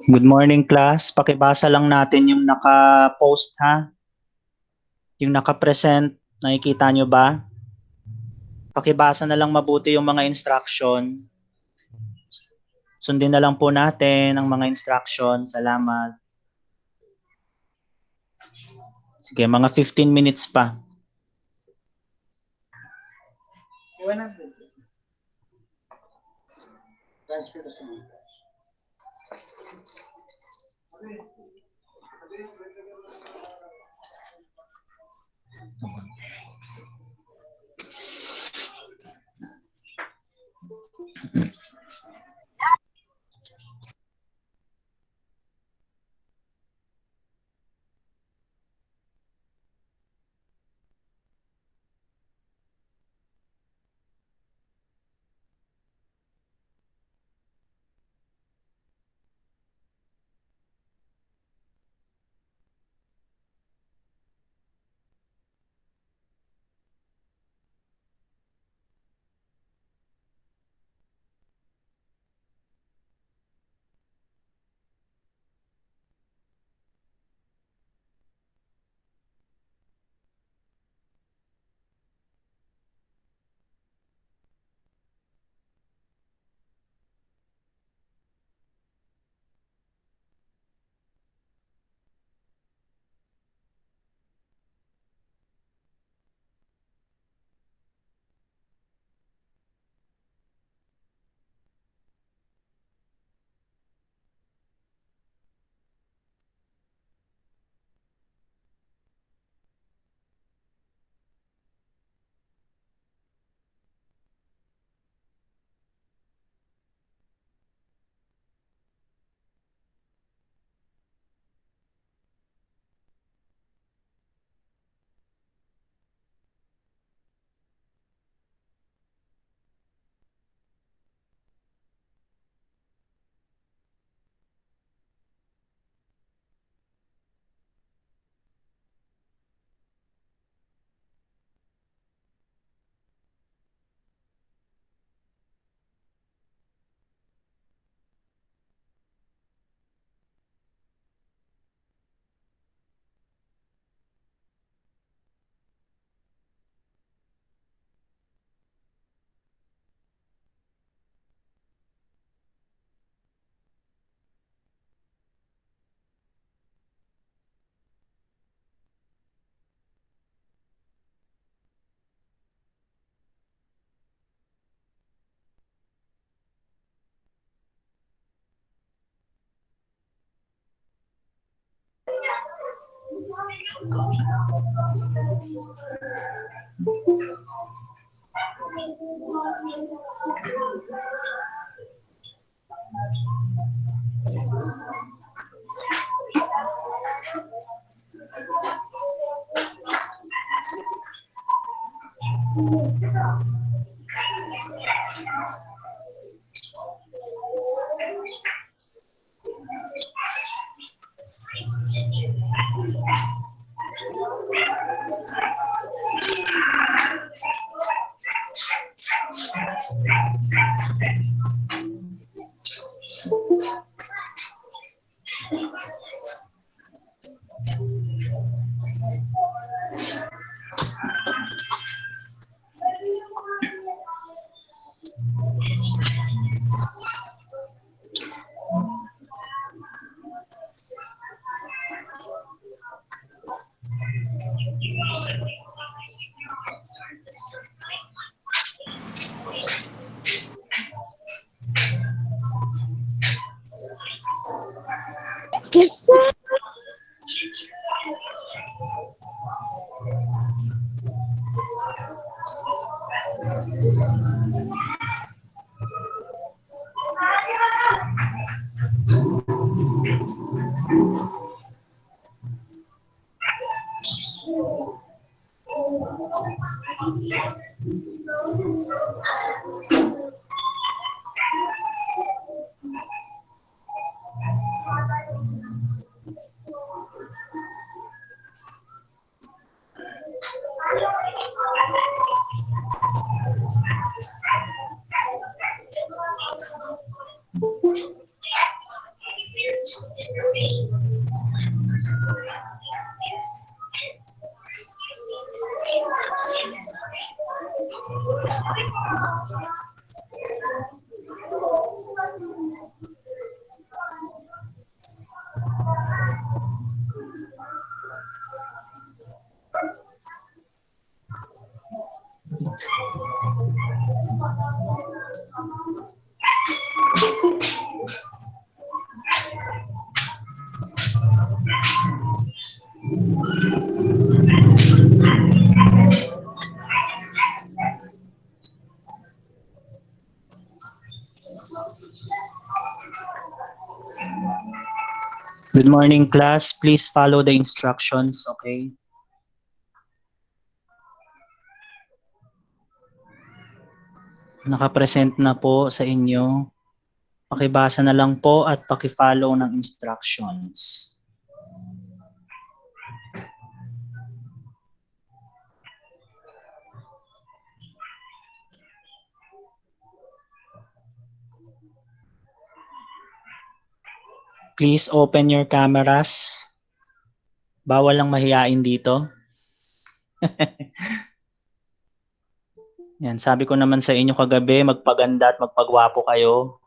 Good morning, class. Pakibasa lang natin yung naka-post, ha? Yung naka-present, nakikita nyo ba? Pakibasa na lang mabuti yung mga instruction. Sundin na lang po natin ang mga instruction. Salamat. Sige, mga 15 minutes pa. Transfer to sa Good morning, class. Please follow the instructions, okay? Nakapresent na po sa inyo. Pakibasa na lang po at pakifollow ng instructions. Please open your cameras. Bawal lang mahiyain dito. Yan, sabi ko naman sa inyo kagabi, magpaganda at magpagwapo kayo.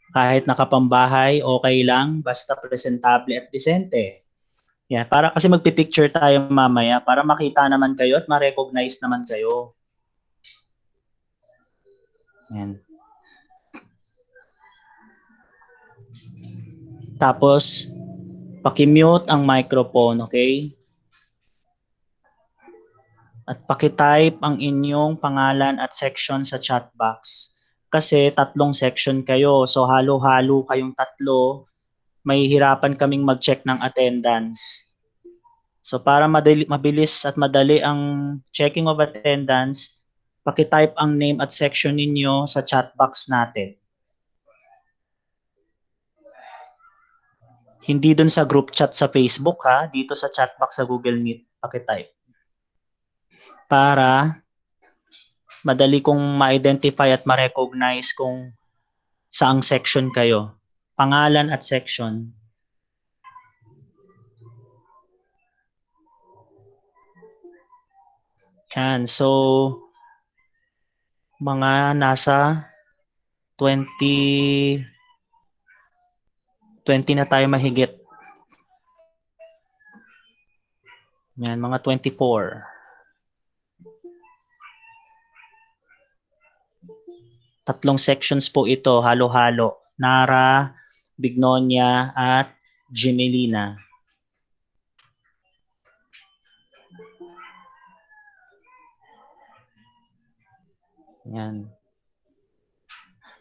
Kahit nakapambahay, okay lang, basta presentable at decente. Yan, para kasi magpipicture tayo mamaya para makita naman kayo at ma-recognize naman kayo. Yan. Tapos, paki-mute ang microphone, okay? At paki-type ang inyong pangalan at section sa chat box. Kasi 3 section kayo, so halo-halo kayong 3, mahihirapan kaming mag-check ng attendance. So para mabilis at madali ang checking of attendance, paki-type ang name at section ninyo sa chat box natin. Hindi dun sa group chat sa Facebook ha, dito sa chat box sa Google Meet, paki-type. Para madali kong ma-identify at ma-recognize kung saang section kayo. Pangalan at section. Yan, so mga nasa 20 na tayo mahigit. Yan, mga 24. Tatlong sections po ito, halo-halo. Nara, Bignonia, at Gemelina. Yan.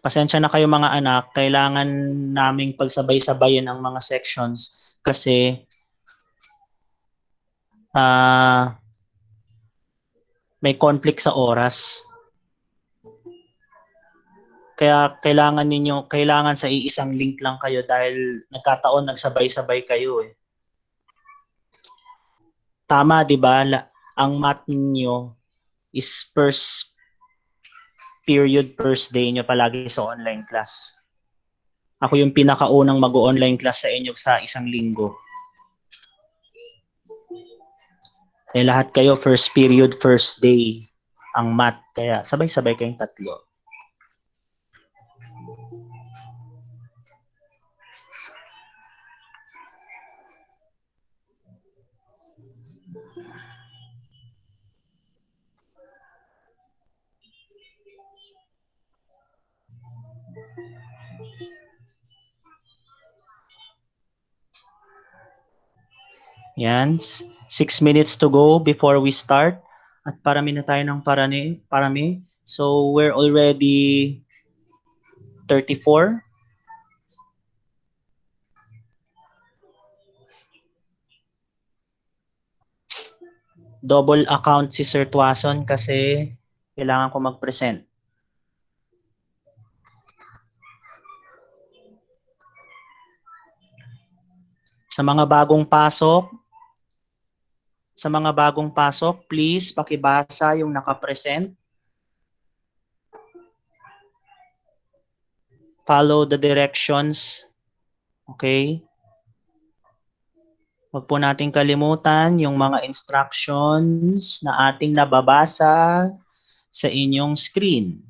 Pasensya na kayo mga anak, kailangan naming pagsabay-sabayin ang mga sections kasi may conflict sa oras. Kaya kailangan sa iisang link lang kayo dahil nagkataon nagsabay-sabay kayo eh. Tama, 'di ba? Ang math niyo is first period, first day nyo palagi sa online class. Ako yung pinakaunang mag-online class sa inyo sa isang linggo. Eh, lahat kayo first period, first day ang math. Kaya sabay-sabay kayong tatlo. Yan. 6 minutes to go before we start. At parami na tayo ng parami. So we're already 34. Double account si Sir Tuason kasi kailangan ko mag-present. Sa mga bagong pasok, please pakibasa yung nakapresent. Follow the directions. Okay? Huwag po nating kalimutan yung mga instructions na ating nababasa sa inyong screen.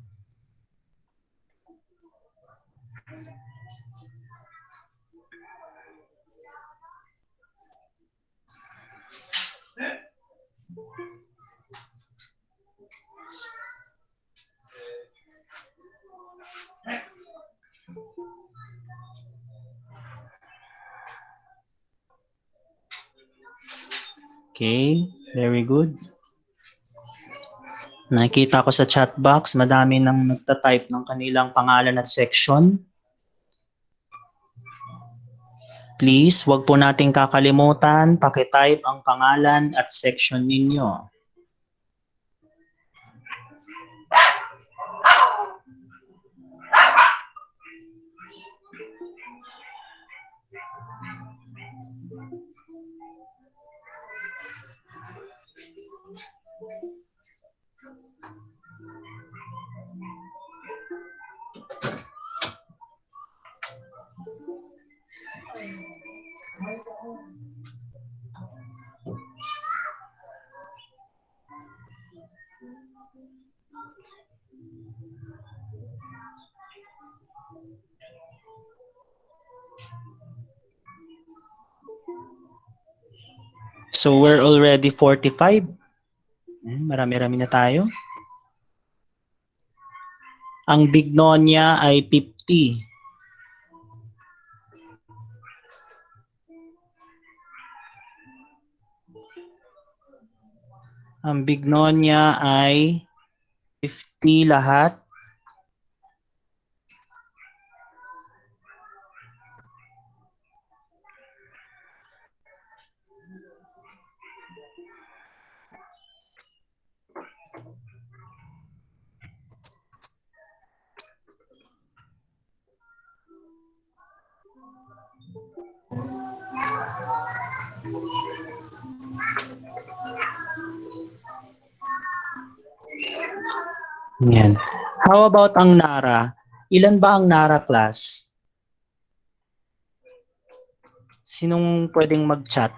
Okay, very good. Nakikita ko sa chat box, madami nang nagta-type ng kanilang pangalan at section. Please, wag po nating kakalimutan, paki-type ang pangalan at section ninyo. So we're already 45. Marami-rami na tayo. Ang bignonia ay 50. Ang bignonia ay 50 lahat. Yan. How about ang NARA? Ilan ba ang NARA class? Sinong pwedeng mag-chat?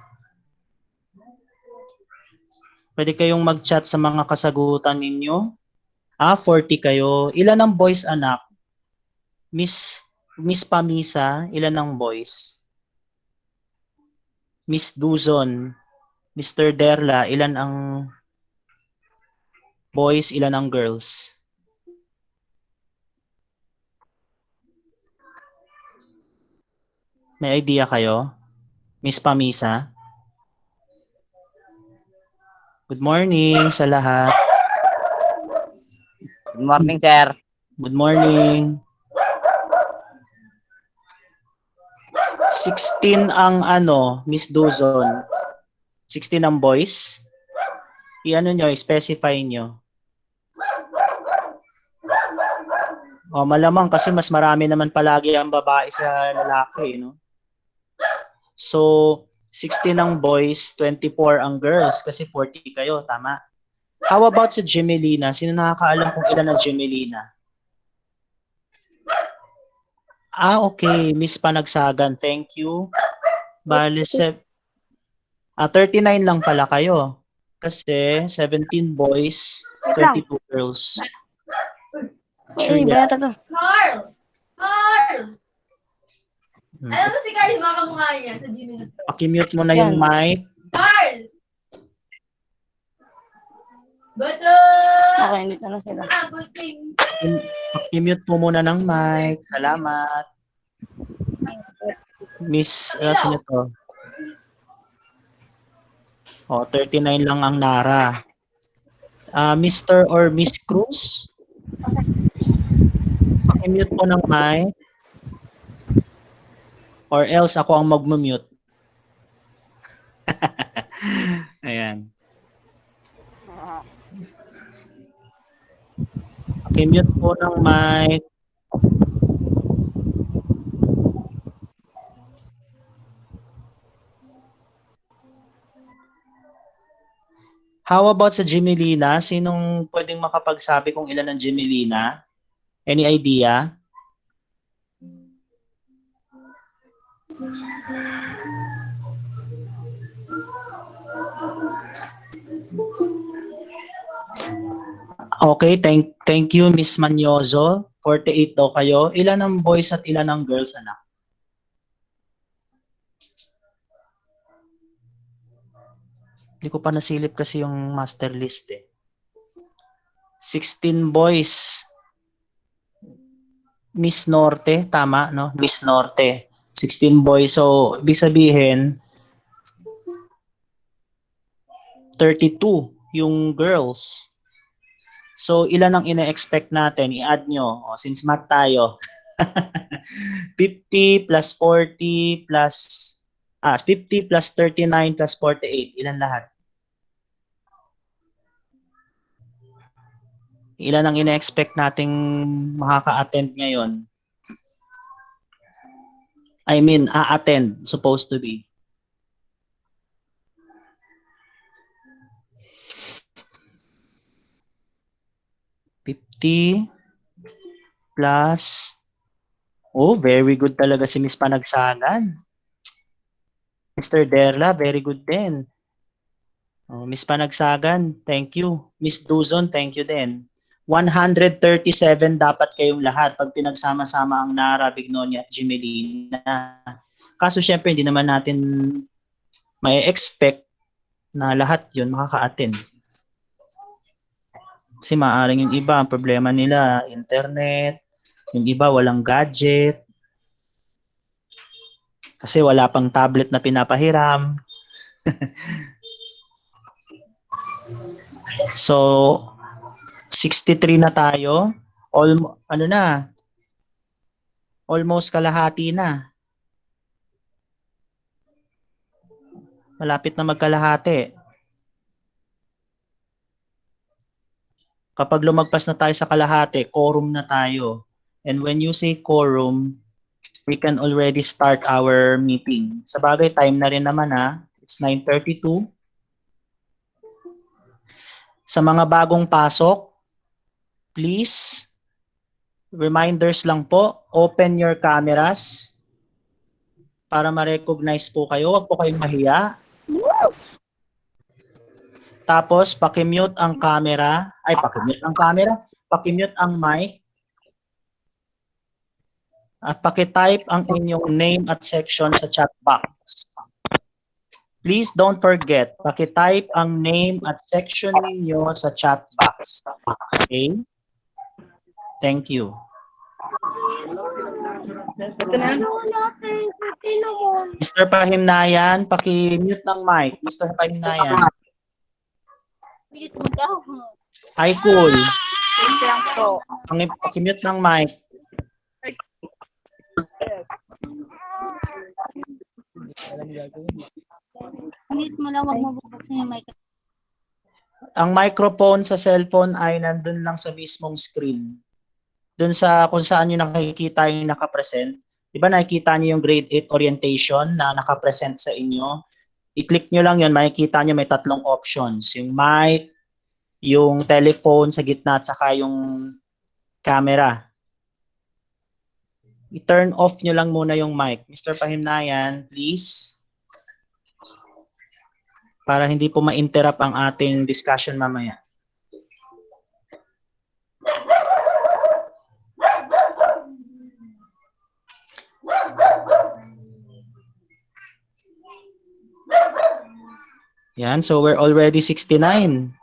Pwede kayong mag-chat sa mga kasagutan ninyo? 40 kayo. Ilan ang boys, anak? Miss Pamisa, ilan ang boys? Miss Duzon, Mr. Derla, ilan ang boys, ilan ang girls? May idea kayo? Miss Pamisa? Good morning sa lahat. Good morning, sir. Good morning. 16 ang Miss Duzon. 16 ang boys. I-ano nyo, specify nyo. O, malamang kasi mas marami naman palagi ang babae sa lalaki, no? So, 16 ang boys, 24 ang girls kasi 40 kayo, tama? How about sa Gemelina? Sino nakakaalam kung ilan ang Gemelina? Okay. Miss Panagsagan, thank you. Bale, 39 lang pala kayo. Kasi 17 boys, 22 girls. Sure yan. Carl! Alam mo si Carl, mga kamukha niya sa Gmail. Pakimute mo na yung mic. Carl! Bato! Okay, dito na sila. Buting. Pakimute mo muna ng mic. Salamat. Miss, sino to? 39 lang ang Nara. Mr. or Miss Cruz? Pakimute mo ng mic. Or else ako ang mag-mute. Ayan. Pakimute po ng mic. How about sa Gemelina? Sinong pwedeng makapagsabi kung ilan ang Gemelina? Any idea? Okay, thank you Miss Manyozo. 48 daw kayo. Ilan ang boys at ilan ang girls, anak? Hindi ko pa nasilip kasi yung master list eh. 16 boys. Miss Norte, tama, no? Miss Norte. 16 boys. So, ibig sabihin, 32 yung girls. So, ilan ang ina-expect natin? I-add nyo. Since math tayo. 50 plus 40 plus 50 plus 39 plus 48. Ilan lahat? Ilan ang ina-expect nating makaka-attend ngayon? I mean, a-attend, supposed to be. Plus, very good talaga si Miss Panagsagan. Mr. Derla, very good din. Miss Panagsagan, thank you. Miss Duzon, thank you din. 137 dapat kayong lahat pag pinagsama-sama ang Nara, Bignonia at Gemelina. Kaso syempre, hindi naman natin may expect na lahat yun makaka-attend. Kasi maaaring yung iba, ang problema nila, internet, yung iba walang gadget, kasi wala pang tablet na pinapahiram. So, 63 na tayo. Almost kalahati na. Malapit na magkalahati. Kapag lumagpas na tayo sa kalahati, quorum na tayo. And when you say quorum, we can already start our meeting. Sa bagay, time na rin naman ha. It's 9:32. Sa mga bagong pasok, please, reminders lang po, open your cameras para ma-recognize po kayo. Huwag po kayong mahiya. Tapos, pakimute ang camera. Pakimute ang mic. At pakitype ang inyong name at section sa chat box. Please don't forget, pakitype ang name at section ninyo sa chat box. Okay? Thank you. Mr. Pahimnayan, paki-mute ng mic. Mr. Pahimnayan. Hi, cool. Wait lang po. Pakimute ng mic. Mute mo lang, wag mo bubuksan yung mic. Ang microphone sa cellphone ay nandun lang sa mismong screen. Dun sa kung saan nyo nakikita yung nakapresent. Di ba nakikita nyo yung grade 8 orientation na nakapresent sa inyo? I-click nyo lang yun, makikita nyo may tatlong options. Yung mic, yung telephone sa gitna at saka yung camera. I-turn off nyo lang muna yung mic. Mr. Pahimnayan, please. Para hindi po ma-interrupt ang ating discussion mamaya. Yan, so we're already 69.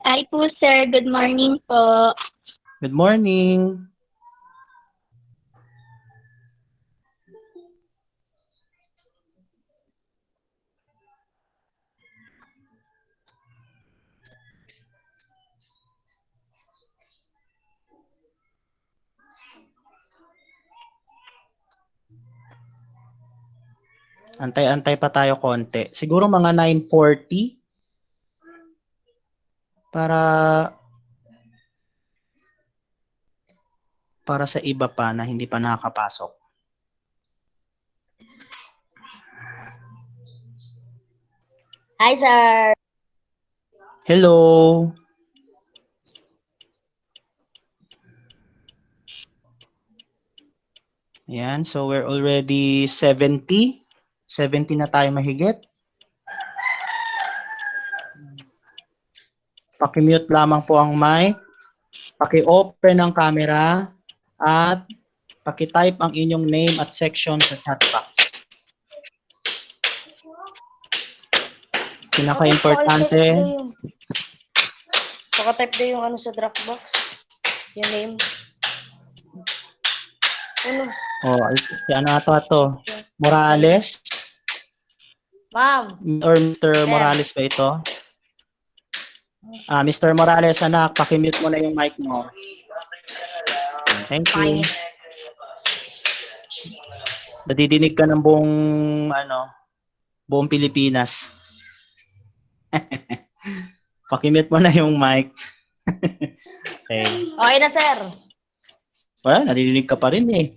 Hi po, sir. Good morning po. Good morning. Antay-antay pa tayo konti. Siguro mga 9:40 para sa iba pa na hindi pa nakakapasok. Hi, sir. Hello. Ayan, so we're already 70. 70 na tayo mahigit. Paki-mute lamang po ang mic. Paki-open ang camera at paki-type ang inyong name at section sa chat box. Pinaka-importante, Paka-type daw yung ano sa Dropbox. Yung name. Ano? si ano ato? Morales? Ma'am. Or Mr. Sir. Morales ba ito? Mr. Morales, anak, paki-mute mo na yung mic mo. Thank you. Fine. Nadidinig ka ng buong Pilipinas. Paki-mute mo na yung mic. Okay. Okay na, sir. Wala, nadidinig ka pa rin eh.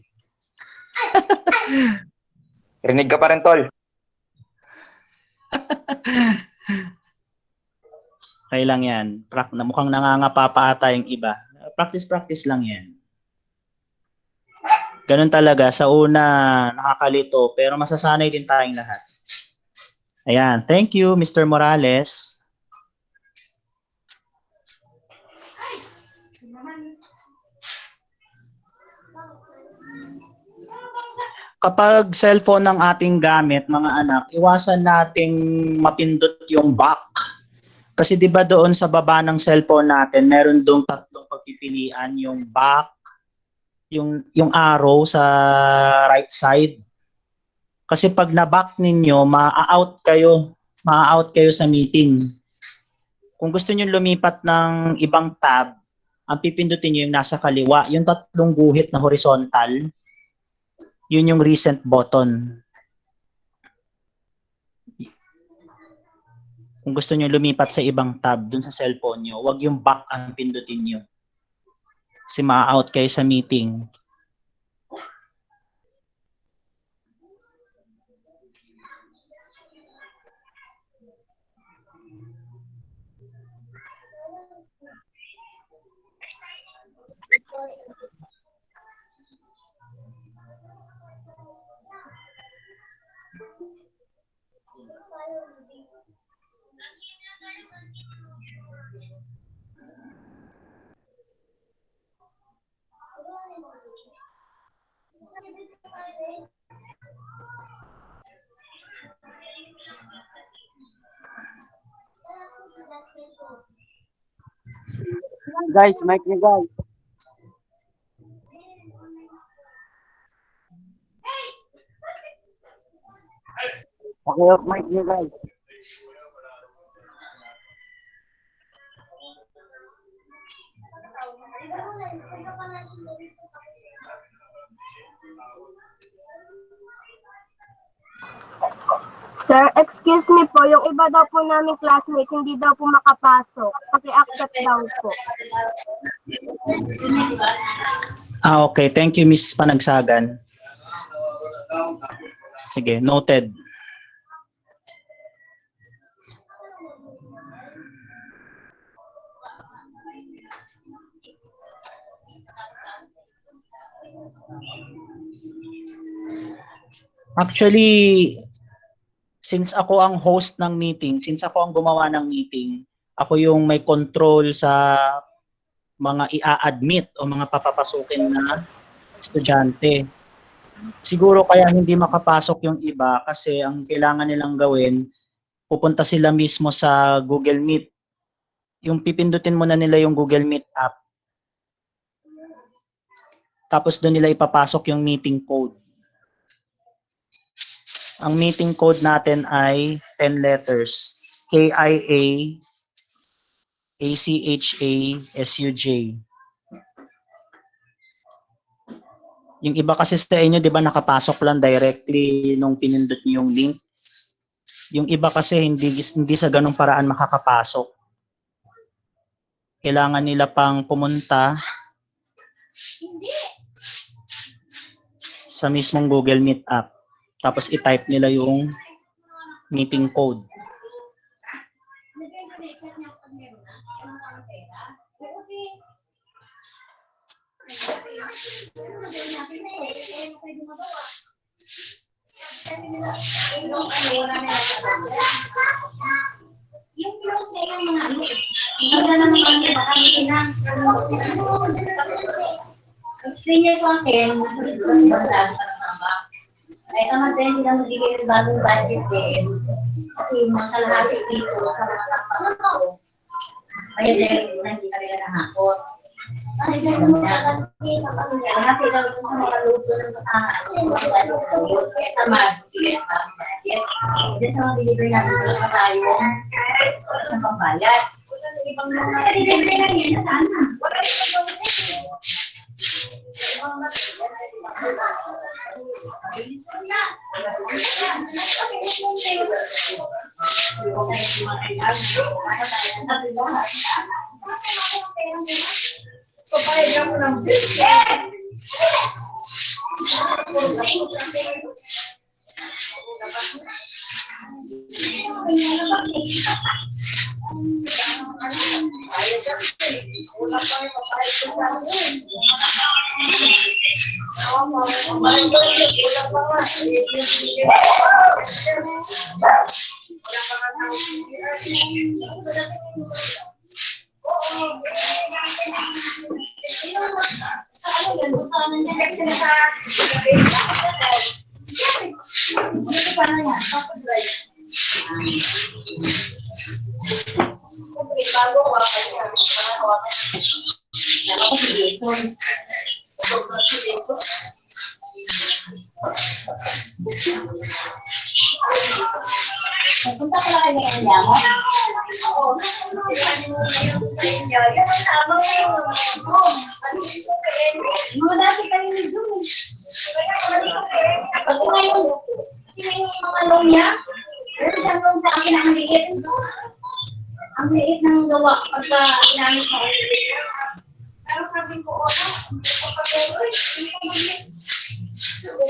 Rinig ka pa rin, tol. Okay lang yan. Mukhang nangangapa pa ata yung iba. Practice lang yan. Ganun talaga. Sa una, nakakalito. Pero masasanay din tayong lahat. Ayan. Thank you, Mr. Morales. Kapag cellphone ng ating gamit, mga anak, iwasan nating mapindot yung back. Kasi 'di ba doon sa baba ng cellphone natin, meron doong tatlong pagpipilian, yung back, yung arrow sa right side. Kasi pag na-back ninyo, ma-out kayo sa meeting. Kung gusto niyo lumipat ng ibang tab, ang pipindutin niyo yung nasa kaliwa, yung tatlong guhit na horizontal. Yun yung recent button. Kung gusto niyo lumipat sa ibang tab dun sa cellphone niyo, wag yung back ang pindutin niyo. Kasi ma-out kayo sa meeting. Guys, mic niyo guys. Paki-off mic niyo guys. Sir, excuse me po, yung iba daw po namin classmate, hindi daw po makapasok. Paki-accept daw po. Okay. Thank you, Miss Panagsagan. Sige, noted. Actually, since ako ang host ng meeting, since ako ang gumawa ng meeting, ako yung may control sa mga i-admit o mga papapasukin na estudyante. Siguro kaya hindi makapasok yung iba kasi ang kailangan nilang gawin, pupunta sila mismo sa Google Meet. Yung pipindutin muna nila yung Google Meet app. Tapos doon nila ipapasok yung meeting code. Ang meeting code natin ay 10 letters. KIA ACHA-SUJ. Yung iba kasi sa inyo, di ba, nakapasok lang directly nung pinindot niyo yung link. Yung iba kasi hindi sa ganung paraan makakapasok. Kailangan nila pang pumunta sa mismong Google Meet app. Tapos i-type nila yung meeting code. Yung close na yung mga ano, hindi na naman kami baka lang. Explain niya sa akin, masalit ko si Bandang Pagtambak. Ay naman din sila magiging ng bagong budget din. Kasi mga kalahati dito sa mga tampang ko. Kaya dahil hindi ka nila nahakot. Ay, ganito mo kalahati daw ito sa mga luto ng pasangan. Kaya tamad, bigyan ng bagong budget. Diyan sa mga delivery namin wala pa tayong isang pambayad. Kaya delivery lang yan, sana. Punta ka lang kayo ng kanya mo? Oo. Mga dati kayo nito. Pati ngayon mga nung niya, meron siyang nung sa akin ang liit. Ang liit ng gawa pagka ginamit mo ang liit. Pero sabi ko,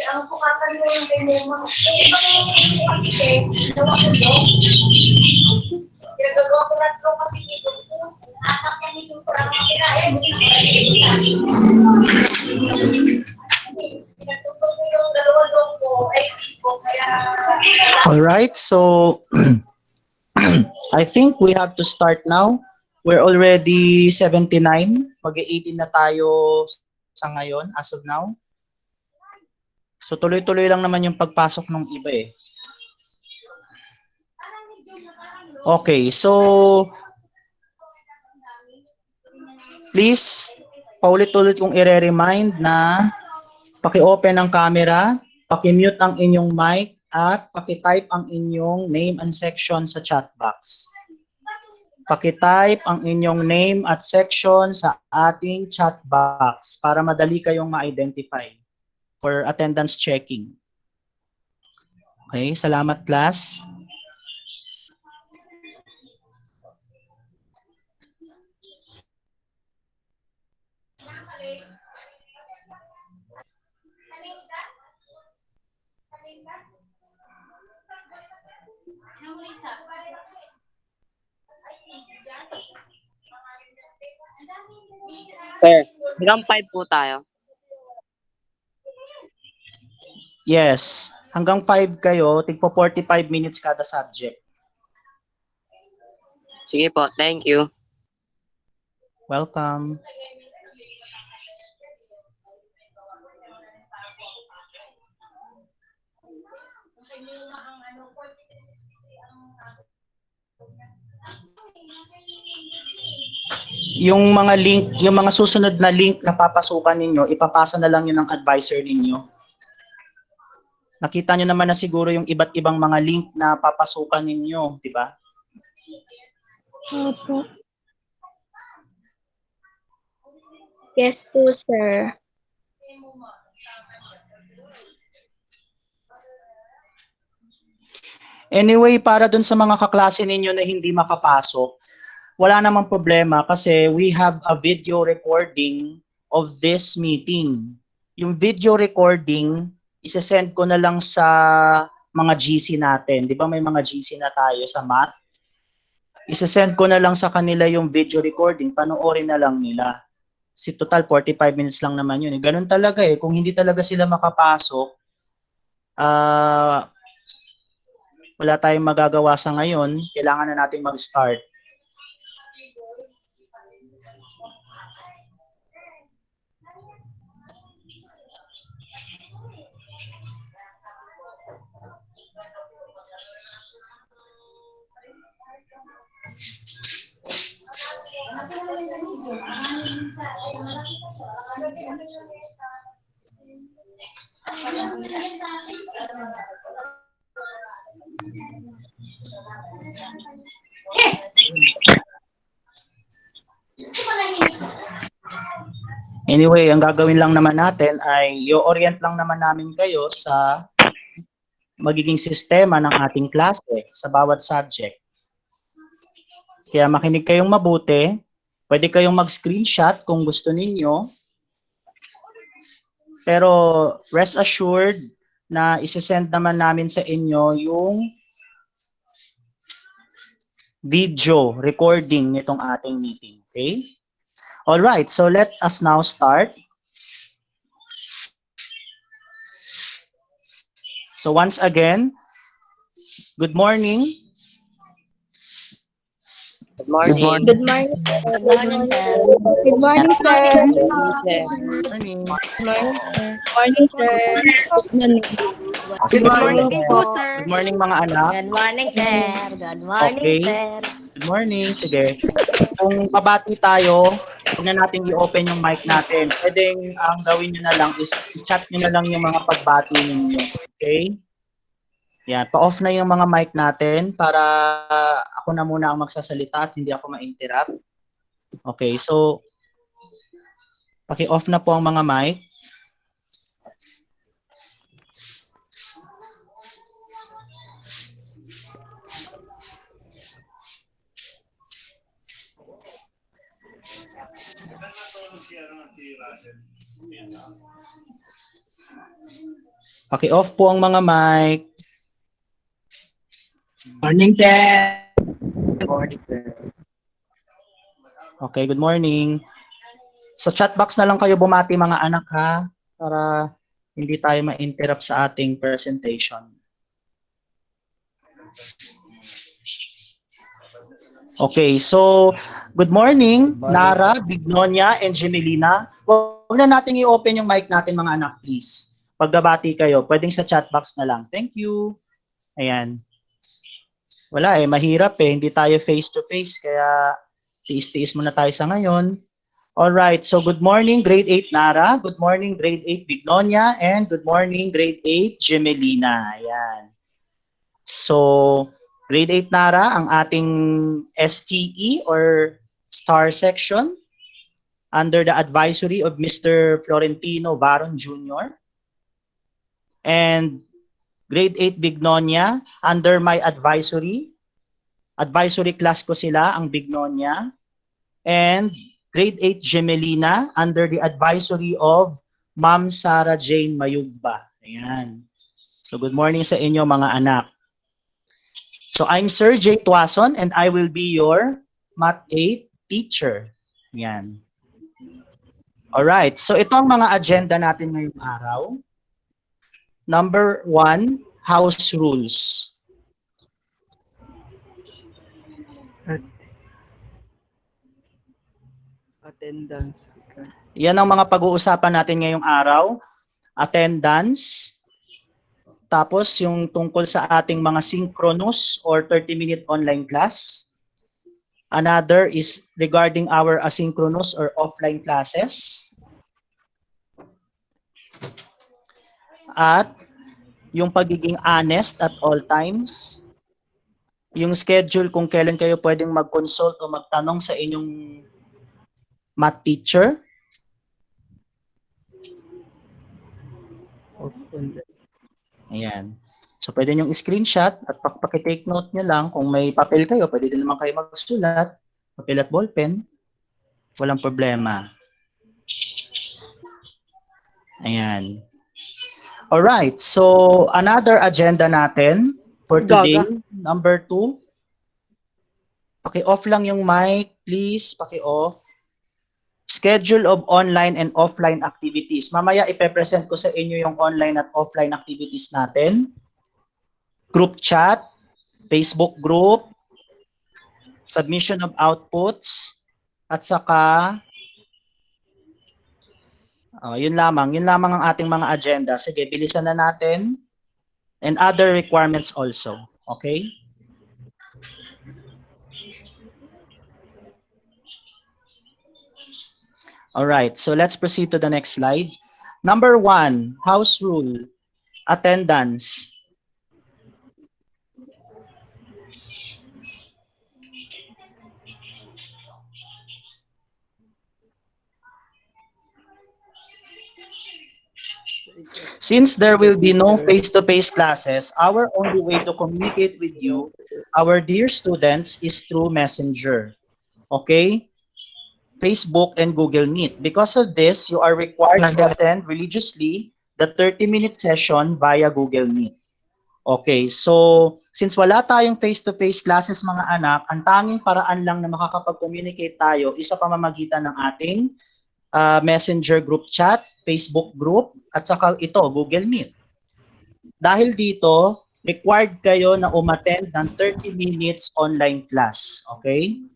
ang sukatan mo yung pinema. Gawa ko doon. Pinagagawa ko na ito kasi dito. Atak niya dito ko lang makira. Hindi na pinagtutog ko yung dalawang loob ko. Ay, ko. Kaya... Alright, so I think we have to start now. We're already 79. Mag-18 na tayo sa ngayon as of now. So tuloy-tuloy lang naman yung pagpasok ng iba eh. Okay, so please, paulit-ulit kong i-remind na paki-open ang camera, paki-mute ang inyong mic, at paki-type ang inyong name and section sa chat box. Paki-type ang inyong name at section sa ating chat box para madali kayong ma-identify for attendance checking. Okay, salamat class. Sir, hanggang 5 po tayo. Yes, hanggang 5 kayo, tigpo 45 minutes kada subject. Sige po, thank you. Welcome. Yung mga link, yung mga susunod na link na papasukan ninyo, ipapasa na lang yun ng advisor ninyo. Nakita nyo naman na siguro yung iba't ibang mga link na papasukan ninyo, di ba? Opo. Yes po, sir. Anyway, para dun sa mga kaklase ninyo na hindi makapasok, wala namang problema kasi we have a video recording of this meeting. Yung video recording, isa-send ko na lang sa mga GC natin. Di ba may mga GC na tayo sa math? Isa-send ko na lang sa kanila yung video recording, panoorin na lang nila. Si total 45 minutes lang naman yun. Ganun talaga eh. Kung hindi talaga sila makapasok, wala tayong magagawa sa ngayon. Kailangan na natin mag-start. Anyway, ang gagawin lang naman natin ay i-orient lang naman namin kayo sa magiging sistema ng ating klase sa bawat subject. Kaya makinig kayong mabuti, pwede kayong mag-screenshot kung gusto ninyo. Pero rest assured na isi-send naman namin sa inyo yung video recording nitong ating meeting. Okay? All right, so let us now start. So once again, good morning. Good morning. Good morning. Good morning, sir. Good morning, sir. Morning. Morning, sir. Good morning. po, Good morning mga anak. Good morning, sir. Good morning, Okay. sir. Good morning. Sige. Kung pabati tayo, huwag na natin i-open yung mic natin. Pwedeng ang gawin nyo na lang is i-chat nyo na lang yung mga pagbati ninyo. Okay? Yan. Pa-off na yung mga mic natin para ako na muna ang magsasalita at hindi ako ma-interrupt. Okay. So, paki-off na po ang mga mic. Paki-off po ang mga mic. Morning, sir. Good morning, sir. Okay, good morning. Sa chat box na lang kayo bumati mga anak ha, para hindi tayo ma-interrupt sa ating presentation. Okay, so good morning, Nara, Bignonia, and Gemelina. Huwag na natin i-open yung mic natin mga anak, please. pagbabati kayo, pwedeng sa chat box na lang. Thank you. Ayan. Wala mahirap hindi tayo face to face, kaya tiis-tiis muna tayo sa ngayon. Alright, so good morning grade 8 Nara, good morning grade 8 Bignonia, and good morning grade 8 Gemelina. Ayan. So, grade 8 Nara, ang ating STE or STAR section under the advisory of Mr. Florentino Varon Jr. And grade 8 Bignonia, under my advisory class ko sila, ang Bignonia. And grade 8 Gemelina, under the advisory of Ma'am Sarah Jane Mayugba. Ayan. So good morning sa inyo mga anak. So I'm Sir J. Tuason and I will be your Math 8 teacher. Ayan. Alright, so ito ang mga agenda natin ngayong araw. Number 1, house rules. Attendance. Yan ang mga pag-uusapan natin ngayong araw. Attendance. Tapos yung tungkol sa ating mga synchronous or 30-minute online class. Another is regarding our asynchronous or offline classes. At yung pagiging honest at all times. Yung schedule kung kailan kayo pwedeng mag-consult o magtanong sa inyong math teacher. Ayan. So pwede nyo screenshot at paki-take note nyo lang. Kung may papel kayo, pwede din naman kayo magsulat. Papel at ballpen. Walang problema. Ayan. Alright. So another agenda natin for today. Number 2. Paki-off lang yung mic. Please, paki-off. Schedule of online and offline activities. Mamaya ipe-present ko sa inyo yung online at offline activities natin. Group chat, Facebook group, submission of outputs, at saka yun lamang ang ating mga agenda. Sige, bilisan na natin. And other requirements also. Okay? Alright, so let's proceed to the next slide. Number 1, house rule, attendance. Since there will be no face-to-face classes, our only way to communicate with you, our dear students, is through Messenger. Okay? Facebook and Google Meet. Because of this, you are required to attend religiously the 30-minute session via Google Meet. Okay, so since wala tayong face-to-face classes mga anak, ang tanging paraan lang na makakapag-communicate tayo is sa pamamagitan ng ating Messenger group chat, Facebook group, at saka ito, Google Meet. Dahil dito, required kayo na umattend ng 30 minutes online class. Okay?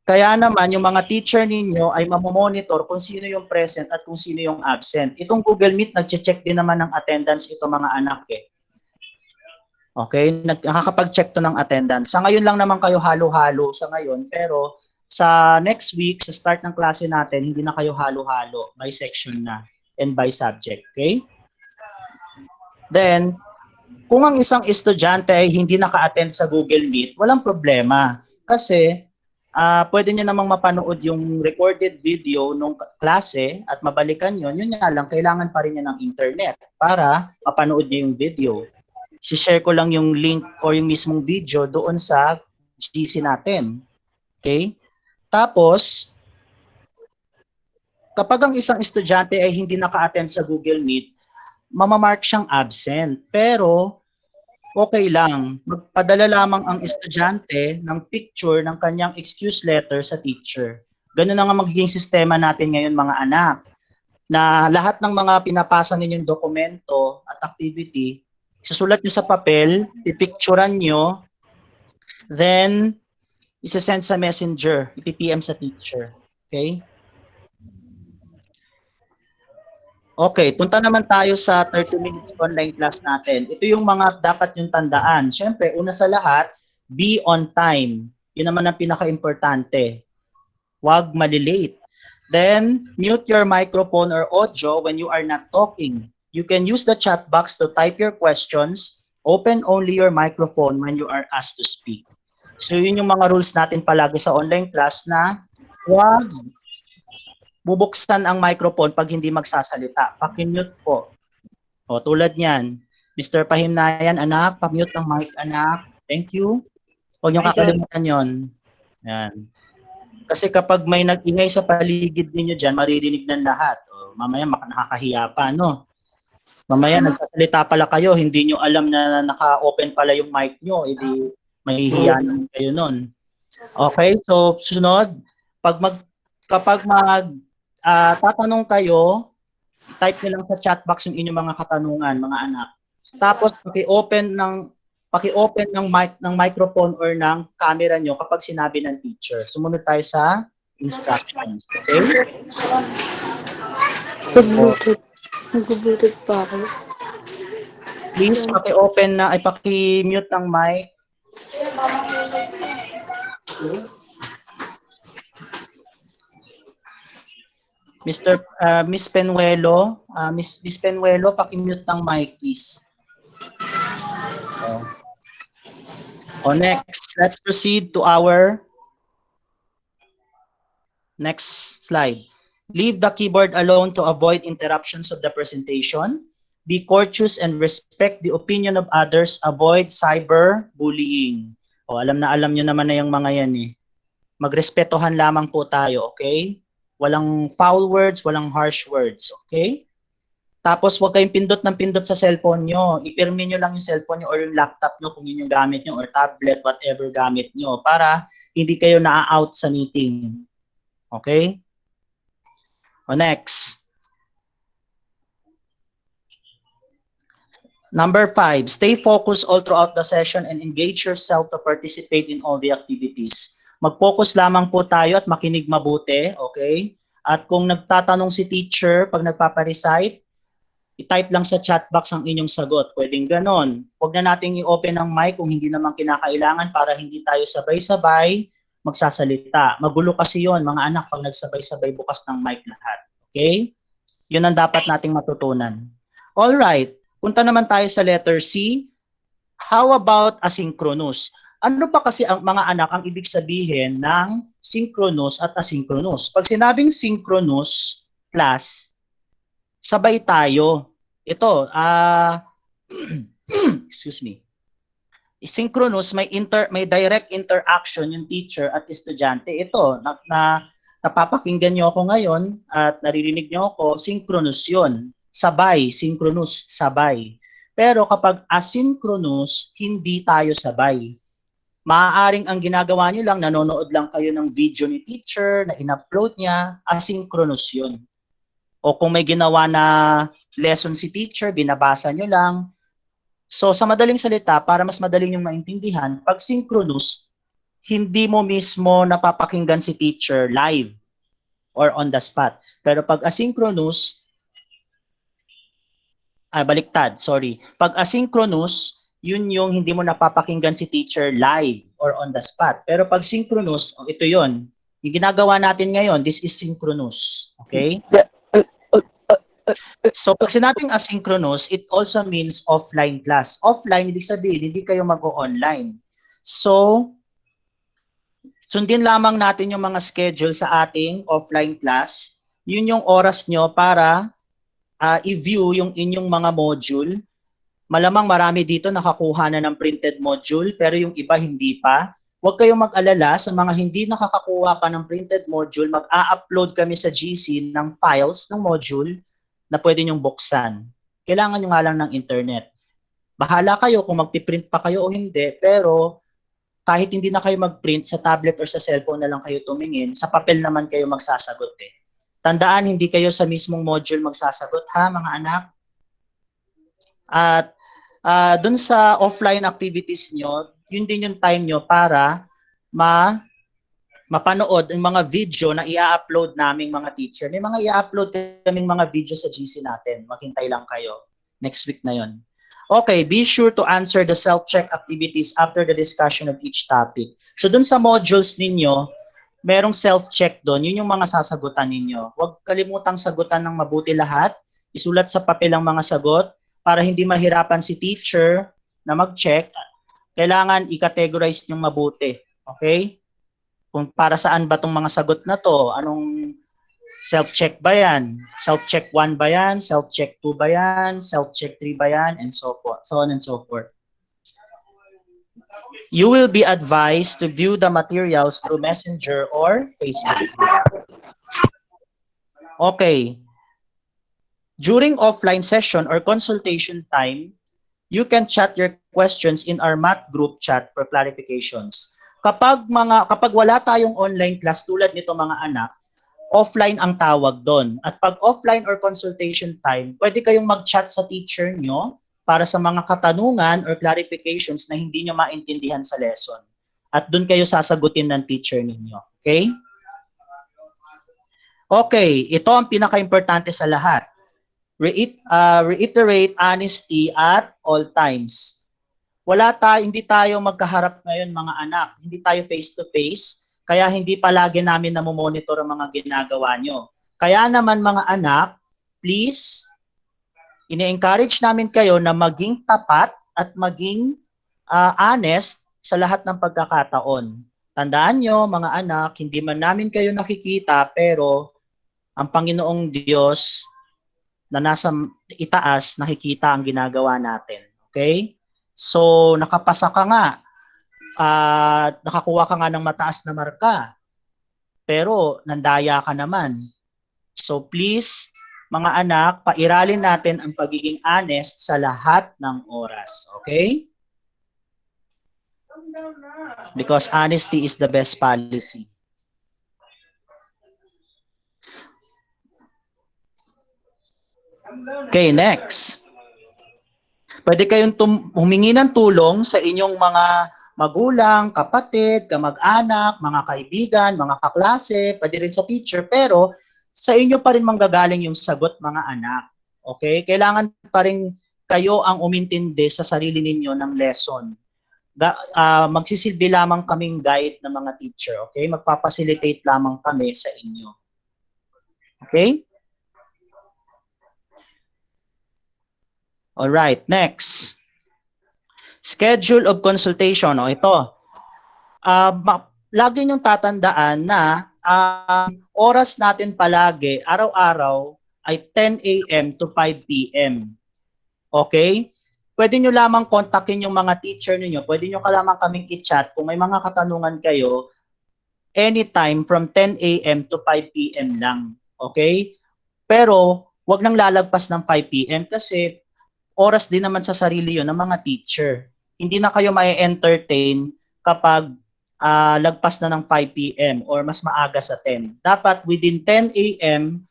Kaya naman, yung mga teacher ninyo ay mamomonitor kung sino yung present at kung sino yung absent. Itong Google Meet, nag-check din naman ng attendance ito mga anak eh. Okay? Nakakapag-check to ng attendance. Sa ngayon lang naman kayo halo-halo sa ngayon, pero sa next week, sa start ng klase natin, hindi na kayo halo-halo, by section na and by subject. Okay? Then, kung ang isang estudyante ay hindi naka-attend sa Google Meet, walang problema. Kasi, pwede niya namang mapanood yung recorded video nung klase at mabalikan yun. Yun nga lang, kailangan pa rin niya ng internet para mapanood niya yung video. Si-share ko lang yung link o yung mismong video doon sa GC natin. Okay? Tapos, kapag ang isang estudyante ay hindi naka-attend sa Google Meet, mamamark siyang absent. Pero, okay lang. Magpadala lamang ang estudyante ng picture ng kanyang excuse letter sa teacher. Ganun na nga magiging sistema natin ngayon mga anak. Na lahat ng mga pinapasa ninyong dokumento at activity, isusulat nyo sa papel, pipicturan nyo, then isa-send sa messenger, ipipm sa teacher. Okay? Okay, punta naman tayo sa 30 minutes online class natin. Ito yung mga dapat yung tandaan. Siyempre, una sa lahat, be on time. Yun naman ang pinaka-importante. Huwag malilate. Then, mute your microphone or audio when you are not talking. You can use the chat box to type your questions. Open only your microphone when you are asked to speak. So, yun yung mga rules natin palagi sa online class na huwag bubuksan ang microphone pag hindi magsasalita. Pakimute po. O, tulad niyan. Mr. Pahimnayan, anak, pamute ang mic, anak. Thank you. Huwag niyo kakalimutan yon. Yan. Kasi kapag may nag-ingay sa paligid ninyo dyan, maririnig ng lahat. O, mamaya nakakahiya pa, no? Mamaya nagsasalita pala kayo, hindi nyo alam na naka-open pala yung mic nyo, edi mahihiya naman kayo nun. Okay, so susunod, kapag tatanong kayo, type nyo lang sa chat box yung inyong mga katanungan, mga anak. Tapos paki-open ng microphone or ng camera nyo kapag sinabi ng teacher. Sumunod tayo sa instructions. Okay? Nag-bluetooth pa ako. Please paki-mute ng mic. Miss Penuelo, Miss Penuelo, paki-mute ng mic, please. Next, let's proceed to our next slide. Leave the keyboard alone to avoid interruptions of the presentation. Be courteous and respect the opinion of others. Avoid cyberbullying. Alam nyo naman na yung mga yan eh. Magrespetohan lamang po tayo, okay? Walang foul words, walang harsh words, okay? Tapos huwag kayong pindot ng pindot sa cellphone nyo. Ipirmin nyo lang yung cellphone nyo or yung laptop nyo kung yun yung gamit nyo or tablet, whatever gamit nyo para hindi kayo na-out sa meeting. Okay? Next. Number 5, stay focused all throughout the session and engage yourself to participate in all the activities. Mag-focus lamang po tayo at makinig mabuti, okay? At kung nagtatanong si teacher pag nagpaparecite, i-type lang sa chat box ang inyong sagot. Pwedeng ganon. Huwag na nating i-open ang mic kung hindi naman kinakailangan para hindi tayo sabay-sabay magsasalita. Magulo kasi yon mga anak pag nagsabay-sabay bukas ng mic lahat. Okay? Yun ang dapat nating matutunan. Alright. Punta naman tayo sa letter C. How about asynchronous? Ano pa kasi ang mga anak ang ibig sabihin ng synchronous at asynchronous? Pag sinabing synchronous class, sabay tayo. Ito, excuse me. Synchronous, may direct interaction yung teacher at estudyante. Ito, napapakinggan nyo ako ngayon at naririnig nyo ako, synchronous yun. Sabay, synchronous, sabay. Pero kapag asynchronous, hindi tayo sabay. Maaaring ang ginagawa nyo lang, nanonood lang kayo ng video ni teacher na in-upload niya, asynchronous yun. O kung may ginawa na lesson si teacher, binabasa nyo lang. So sa madaling salita, para mas madaling yung maintindihan, pag synchronous, hindi mo mismo napapakinggan si teacher live or on the spot. Pero pag asynchronous, baliktad, sorry. Pag asynchronous, yun yung hindi mo napapakinggan si teacher live or on the spot. Pero pag synchronous, ito yun. Yung ginagawa natin ngayon, this is synchronous. Okay? So pag sinabing asynchronous, it also means offline class. Offline, ibig sabihin, hindi kayo mag-o-online. So, sundin lamang natin yung mga schedule sa ating offline class. Yun yung oras nyo para i-view yung inyong mga module. Malamang marami dito nakakuha na ng printed module, pero yung iba hindi pa. Huwag kayong mag-alala sa mga hindi nakakakuha pa ng printed module, mag-a-upload kami sa GC ng files ng module na pwede nyong buksan. Kailangan nyo nga lang ng internet. Bahala kayo kung magpiprint pa kayo o hindi, pero kahit hindi na kayo mag-print, sa tablet or sa cellphone na lang kayo tumingin, sa papel naman kayo magsasagot eh. Tandaan, hindi kayo sa mismong module magsasagot ha, mga anak. At dun sa offline activities nyo, yun din yung time nyo para mapanood ang mga video na i-upload naming mga teacher. May mga i-upload kaming mga video sa GC natin. Maghintay lang kayo. Next week na yon. Okay, be sure to answer the self-check activities after the discussion of each topic. So dun sa modules ninyo, merong self-check doon. Yun yung mga sasagutan ninyo. Huwag kalimutang sagutan ng mabuti lahat. Isulat sa papel ang mga sagot para hindi mahirapan si teacher na mag-check. Kailangan i-categorize yung mabuti. Okay? Kung para saan ba itong mga sagot na to? Anong self-check ba yan? Self-check 1 ba yan? Self-check 2 ba yan? Self-check 3 ba yan? And so forth. So on and so forth. You will be advised to view the materials through Messenger or Facebook. Okay. During offline session or consultation time, you can chat your questions in our math group chat for clarifications. Kapag wala tayong online class tulad nito mga anak, offline ang tawag doon. At pag offline or consultation time, pwede kayong mag-chat sa teacher nyo para sa mga katanungan or clarifications na hindi nyo maintindihan sa lesson. At doon kayo sasagutin ng teacher ninyo. Okay? Okay, ito ang pinaka-importante sa lahat. Reiterate honesty at all times. Hindi tayo magkaharap ngayon mga anak. Hindi tayo face-to-face. Kaya hindi palagi namin namomonitor ang mga ginagawa nyo. Kaya naman mga anak, please, ini-encourage namin kayo na maging tapat at maging honest sa lahat ng pagkakataon. Tandaan nyo mga anak, hindi man namin kayo nakikita pero ang Panginoong Diyos na nasa itaas nakikita ang ginagawa natin. Okay? So, nakapasa ka nga. Nakakuha ka nga ng mataas na marka. Pero, nandaya ka naman. So, please, mga anak, pairalin natin ang pagiging honest sa lahat ng oras. Okay? Because honesty is the best policy. Okay, next. Pwede kayong humingi ng tulong sa inyong mga magulang, kapatid, kamag-anak, mga kaibigan, mga kaklase, pwede rin sa teacher, pero sa inyo pa rin manggagaling yung sagot mga anak. Okay? Kailangan pa rin kayo ang umintindi sa sarili ninyo ng lesson. Magsisilbi lamang kaming guide ng mga teacher. Okay? Magpapacilitate lamang kami sa inyo. Okay? Alright, next. Schedule of consultation. Ito. Lagi niyong tatandaan na oras natin palagi, araw-araw, ay 10 a.m. to 5 p.m. Okay? Pwede nyo lamang kontakin yung mga teacher niyo. Pwede nyo ka lamang kaming i-chat kung may mga katanungan kayo anytime from 10 a.m. to 5 p.m. lang. Okay? Pero, wag nang lalagpas ng 5 p.m. kasi oras din naman sa sarili yun ng mga teacher. Hindi na kayo mai-entertain kapag lagpas na ng 5 p.m. or mas maaga sa 10. Dapat within 10 a.m.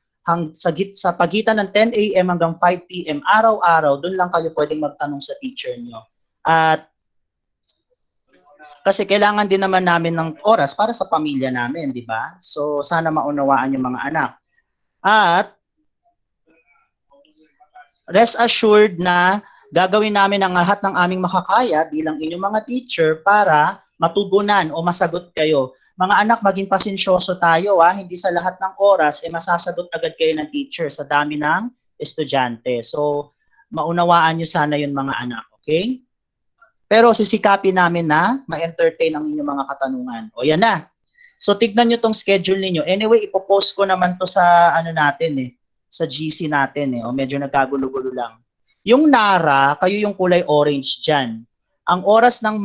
Sa pagitan ng 10 a.m. hanggang 5 p.m. araw-araw, doon lang kayo pwedeng magtanong sa teacher nyo. At kasi kailangan din naman namin ng oras para sa pamilya namin, di ba? So sana maunawaan yung mga anak. At rest assured na gagawin namin ang lahat ng aming makakaya bilang inyong mga teacher para matugunan o masagot kayo. Mga anak, maging pasensyoso tayo. Hindi sa lahat ng oras masasagot agad kayo ng teacher sa dami ng estudyante. So, maunawaan nyo sana yun mga anak. Okay? Pero sisikapin namin na ma-entertain ang inyong mga katanungan. O yan na. So, tignan nyo tong schedule ninyo. Anyway, ipopost ko naman to sa natin sa GC natin o medyo nagkagulo-gulo lang. Yung NARA, kayo yung kulay orange dyan. Ang oras ng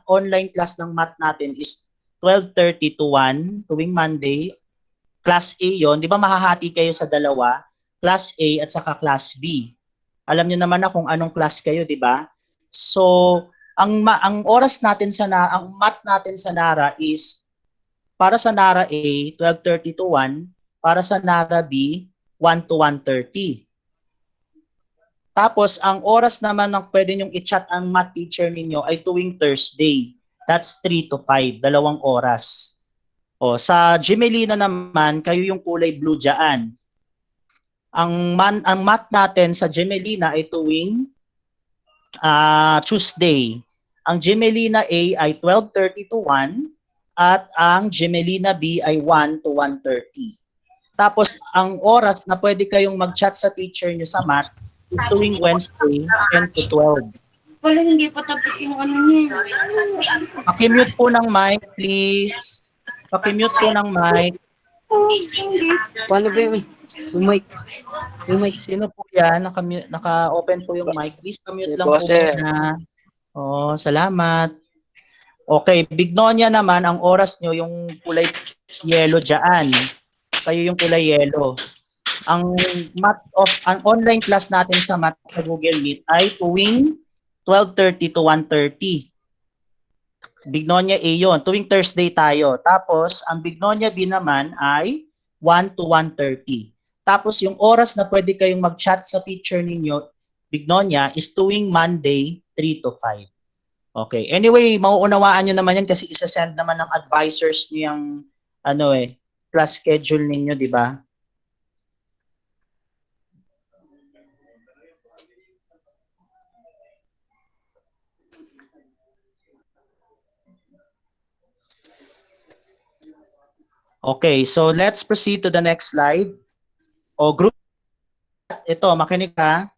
online class ng math natin is 12:30 to 1 tuwing Monday. Class A yon, di ba mahahati kayo sa dalawa? Class A at saka Class B. Alam niyo naman na kung anong class kayo, di ba? So, ang oras natin ang math natin sa NARA is para sa NARA A 12:30 to 1, para sa NARA B 1 to 1:30. Tapos, ang oras naman ng pwede nyong i-chat ang math teacher ninyo ay tuwing Thursday. That's 3 to 5, 2 oras. O, sa Gemelina naman, kayo yung kulay blue dyan. Ang math natin sa Gemelina ay tuwing Tuesday. Ang Gemelina A ay 12:30 to 1 at ang Gemelina B ay 1 to 1:30. Tapos, ang oras na pwede kayong mag-chat sa teacher nyo sa math is tuwing Wednesday, 10 to 12. Wala, hindi pa tapos yung ano niya. Pakimute po ng mic, please. Pakimute po ng mic. Paano ba yung mic? Yung mic. Sino po yan? Naka-open po yung mic. Please, pamute lang po muna. Oh, salamat. Okay, Bignonia naman, ang oras nyo, yung kulay yellow dyan. Kayo yung kulay yellow. Ang online class natin sa math sa Google Meet ay tuwing 12:30 to 1:30. Bignonia A yun. Tuwing Thursday tayo. Tapos, ang Bignonia B naman ay 1 to 1:30. Tapos, yung oras na pwede kayong mag-chat sa teacher ninyo, Bignonia, is tuwing Monday, 3 to 5. Okay. Anyway, mauunawaan nyo naman yan kasi isa-send naman ng advisors nyo yung class schedule ninyo, di ba? Okay, so let's proceed to the next slide. O group, ito, makinig ka.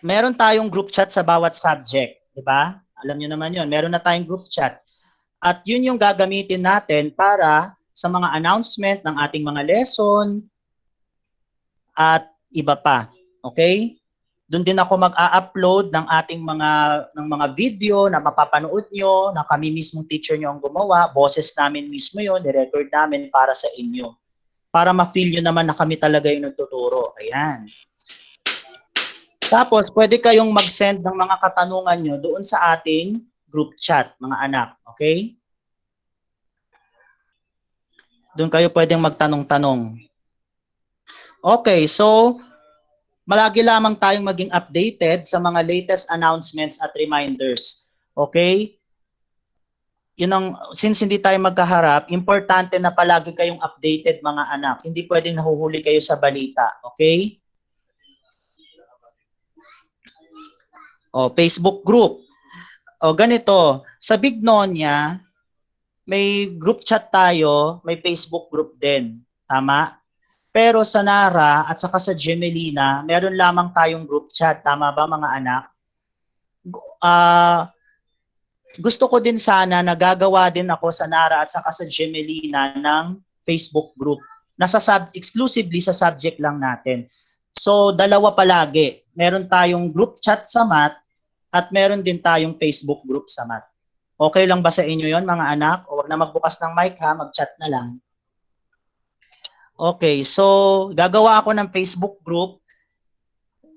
Meron tayong group chat sa bawat subject, di ba? Alam niyo naman yun, meron na tayong group chat. At yun yung gagamitin natin para sa mga announcement ng ating mga lesson at iba pa. Okay? Doon din ako mag-a-upload ng ating mga video na mapapanood nyo, na kami mismong teacher nyo ang gumawa, boses namin mismo yun, i-record namin para sa inyo. Para ma-feel nyo naman na kami talaga yung nagtuturo. Ayan. Tapos, pwede kayong mag-send ng mga katanungan nyo doon sa ating group chat, mga anak. Okay? Doon kayo pwedeng magtanong-tanong. Okay, so malagi lamang tayong maging updated sa mga latest announcements at reminders. Okay? Since hindi tayo magkaharap, importante na palagi kayong updated, mga anak. Hindi pwedeng nahuhuli kayo sa balita. Okay? O, Facebook group. O, ganito. Sa Bignonia, may group chat tayo, may Facebook group din. Tama? Pero sa Nara at saka sa Gemelina, meron lamang tayong group chat. Tama ba, mga anak? Gusto ko din sana na gagawa din ako sa Nara at saka sa Gemelina ng Facebook group. Exclusively sa subject lang natin. So, dalawa palagi. Meron tayong group chat sa math at meron din tayong Facebook group sa math. Okay lang ba sa inyo yon, mga anak? O wag na magbukas ng mic ha, mag-chat na lang. Okay, so gagawa ako ng Facebook group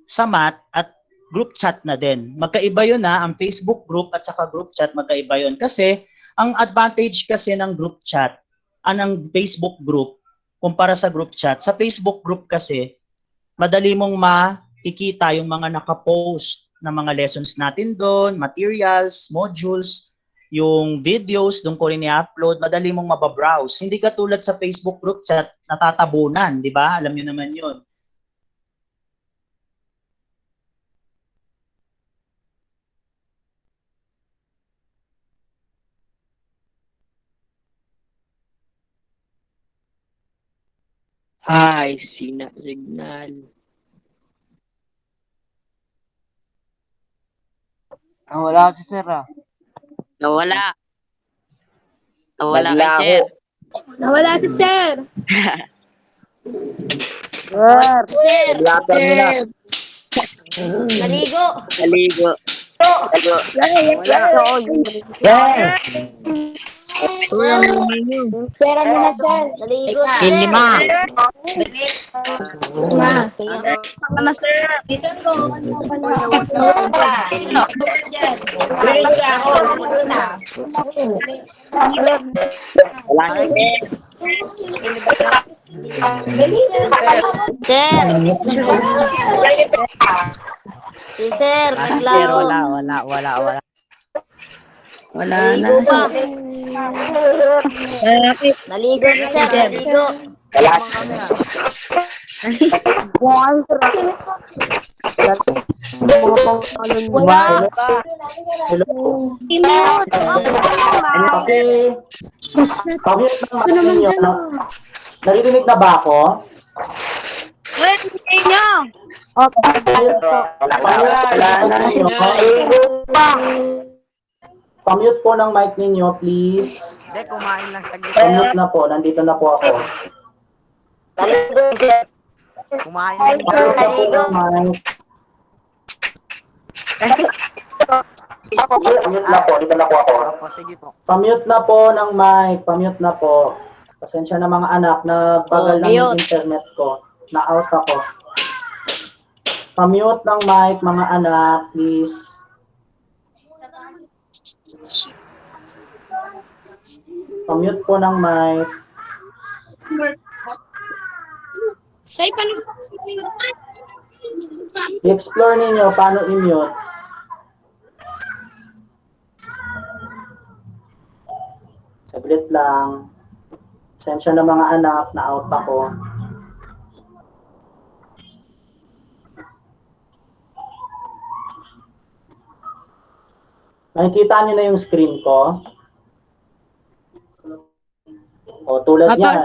sa math at group chat na din. Magkaiba yun ha, ang Facebook group at saka group chat, magkaiba yun. Kasi ang advantage kasi ng group chat, ng Facebook group, kumpara sa group chat, sa Facebook group kasi, madali mong makikita yung mga nakapost na mga lessons natin doon, materials, modules, yung videos, doon ko rin i-upload, madali mong mababrowse. Hindi katulad sa Facebook group chat, natatabunan, di ba? Alam niyo naman yun. Hi, signal. Wala si Sir ah. Nawala kay Naglaho. Sir. Nawala si Sir. Sir, Blatter mo na. naligo. Naligo. Wala. Pera mo na, Sir. Naligo, Sir. Lima. Mama, Sir. Dito ko. Wala kay Sir. Sir. Si Sir, Sir, naglaro. wala. Wala na. Naligo pa. Naligo si sir, naligo. Wala. Wala. Pamute ng mic ninyo. Naririnig na ba ako? Pamute po ng mic ninyo, please. Hindi, kumain lang saglit. Pamute na po, nandito na po ako. Naligo sir. Kumain lang. Pamute na po ng mic. Pamute na po, dito na po ako. Opo, sige po. Pamute na po ng mic, pamute na po. Pasensya na mga anak, na bagal lang yung internet ko. Na-out ako. Pamute ng mic, mga anak, please. Pamute po ng mic. Say, paano? I-explore ninyo paano i-mute. Saglit lang. Pasensya na mga anak, na-out ako. Nakikita niyo na yung screen ko? O, tulad yan.